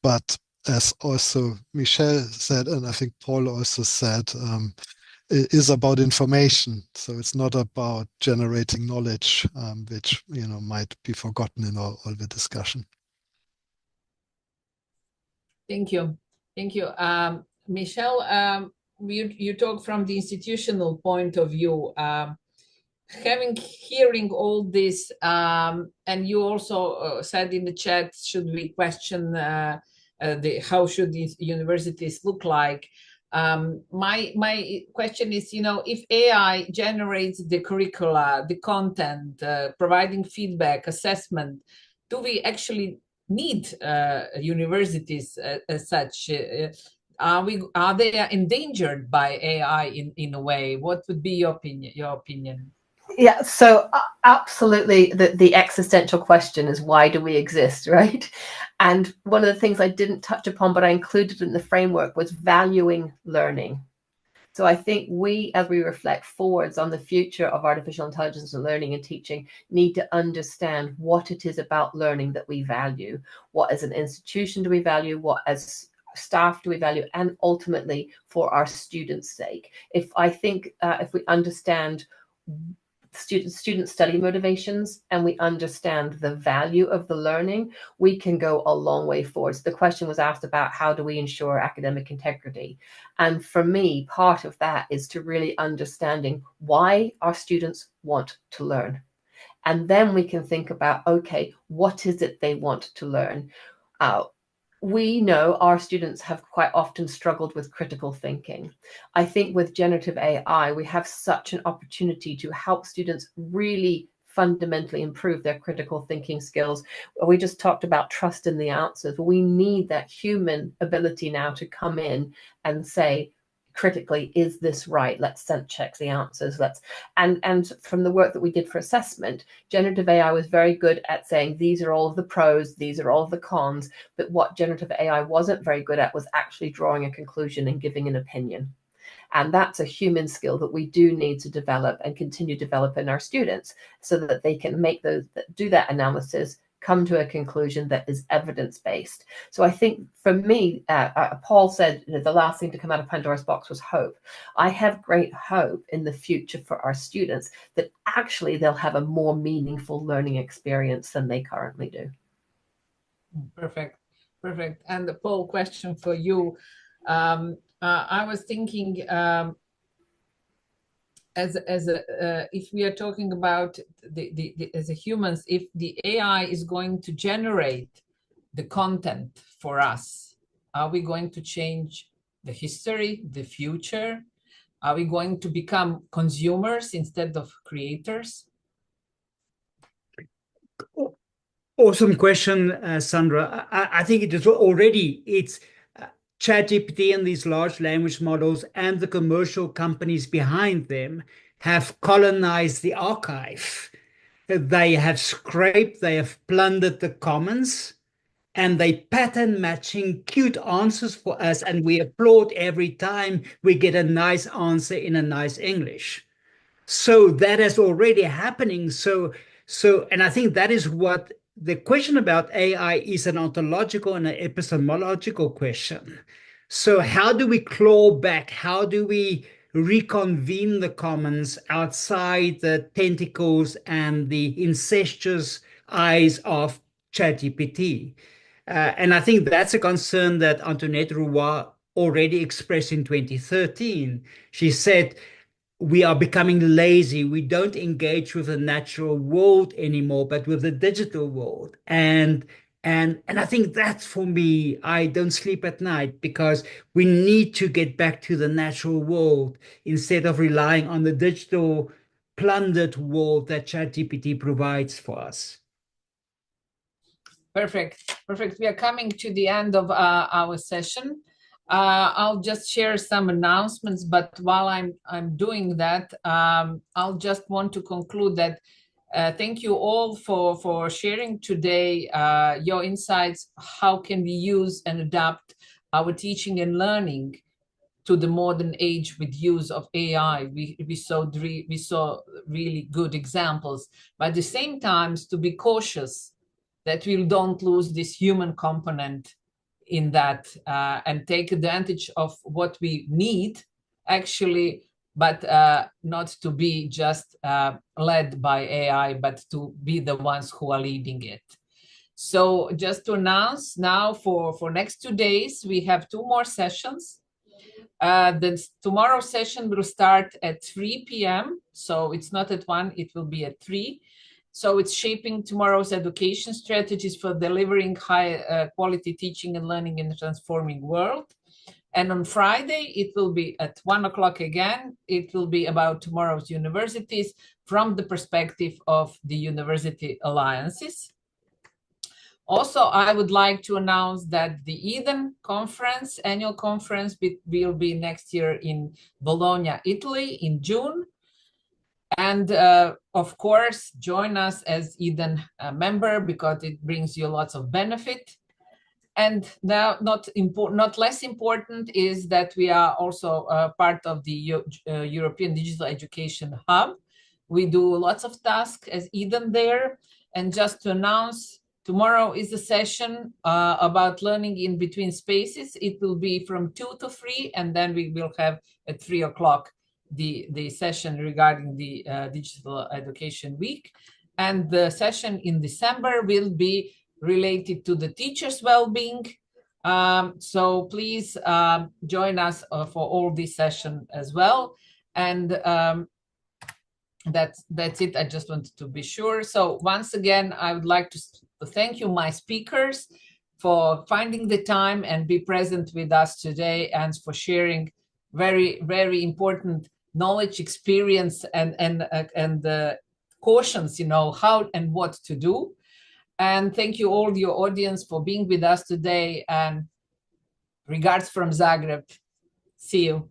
But as also Michelle said, and I think Paul also said, it is about information. So it's not about generating knowledge, which might be forgotten in all the discussion. Thank you. Thank you. Michelle, you talk from the institutional point of view. hearing all this, and you also said in the chat, should we question how should these universities look like? My question is, if AI generates the curricula, the content, providing feedback, assessment, do we actually need universities as such? Are they endangered by AI in a way? What would be your opinion? Yeah, so absolutely, the existential question is, why do we exist, right? And one of the things I didn't touch upon, but I included in the framework, was valuing learning. So I think we, as we reflect forwards on the future of artificial intelligence and learning and teaching, need to understand what it is about learning that we value. What as an institution do we value? What as staff do we value? And ultimately for our students' sake. If we understand student study motivations and we understand the value of the learning, we can go a long way forward. So the question was asked about how do we ensure academic integrity? And for me, part of that is to really understanding why our students want to learn. And then we can think about, okay, what is it they want to learn? We know our students have quite often struggled with critical thinking. I think with generative AI, we have such an opportunity to help students really fundamentally improve their critical thinking skills. We just talked about trust in the answers. We need that human ability now to come in and say, critically, is this right? Let's sense check the answers. And from the work that we did for assessment, generative AI was very good at saying, these are all of the pros, these are all of the cons. But what generative AI wasn't very good at was actually drawing a conclusion and giving an opinion. And that's a human skill that we do need to develop and continue developing our students so that they can do that analysis, come to a conclusion that is evidence-based. So I think for me, Paul said the last thing to come out of Pandora's box was hope. I have great hope in the future for our students that actually they'll have a more meaningful learning experience than they currently do. Perfect. And Paul, question for you. I was thinking, if we are talking about as a humans, if the AI is going to generate the content for us, are we going to change the history, the future? Are we going to become consumers instead of creators? Awesome question, Sandra. I think it is already, it's ChatGPT and these large language models and the commercial companies behind them have colonized the archive. They have scraped, they have plundered the commons, and they pattern matching cute answers for us, and we applaud every time we get a nice answer in a nice English. So that is already happening. And I think that is what the question about AI is, an ontological and an epistemological question. So how do we claw back? How do we reconvene the commons outside the tentacles and the incestuous eyes of ChatGPT? And I think that's a concern that Antoinette Roy already expressed in 2013. She said, we are becoming lazy. We don't engage with the natural world anymore, but with the digital world. And I think that's, for me, I don't sleep at night, because we need to get back to the natural world instead of relying on the digital plundered world that ChatGPT provides for us. Perfect. We are coming to the end of our session. I'll just share some announcements, but while I'm doing that, I'll just want to conclude that thank you all for sharing today your insights. How can we use and adapt our teaching and learning to the modern age with use of AI? We saw really good examples, but at the same time, to be cautious that we don't lose this human component in that, and take advantage of what we need actually, but not to be just led by AI, but to be the ones who are leading it. So just to announce now, for next 2 days, we have 2 more sessions. Tomorrow's session will start at 3 p.m. So it's not at 1, it will be at 3. So it's shaping tomorrow's education strategies for delivering high quality teaching and learning in a transforming world. And on Friday, it will be at 1 o'clock again. It will be about tomorrow's universities from the perspective of the university alliances. Also, I would like to announce that the EDEN conference, annual conference, will be next year in Bologna, Italy in June. And of course, join us as EDEN member because it brings you lots of benefit. And now, not less important is that we are also part of the European Digital Education Hub. We do lots of tasks as EDEN there. And just to announce, tomorrow is a session about learning in between spaces. It will be from 2 to 3, and then we will have at 3 o'clock the session regarding the Digital Education Week. And the session in December will be related to the teachers' well-being. So please join us for all this session as well. And that's it. I just wanted to be sure. So once again, I would like to thank you, my speakers, for finding the time and be present with us today and for sharing very, very important knowledge, experience, and cautions, you know, how and what to do. And thank you all your audience for being with us today, and regards from Zagreb. See you.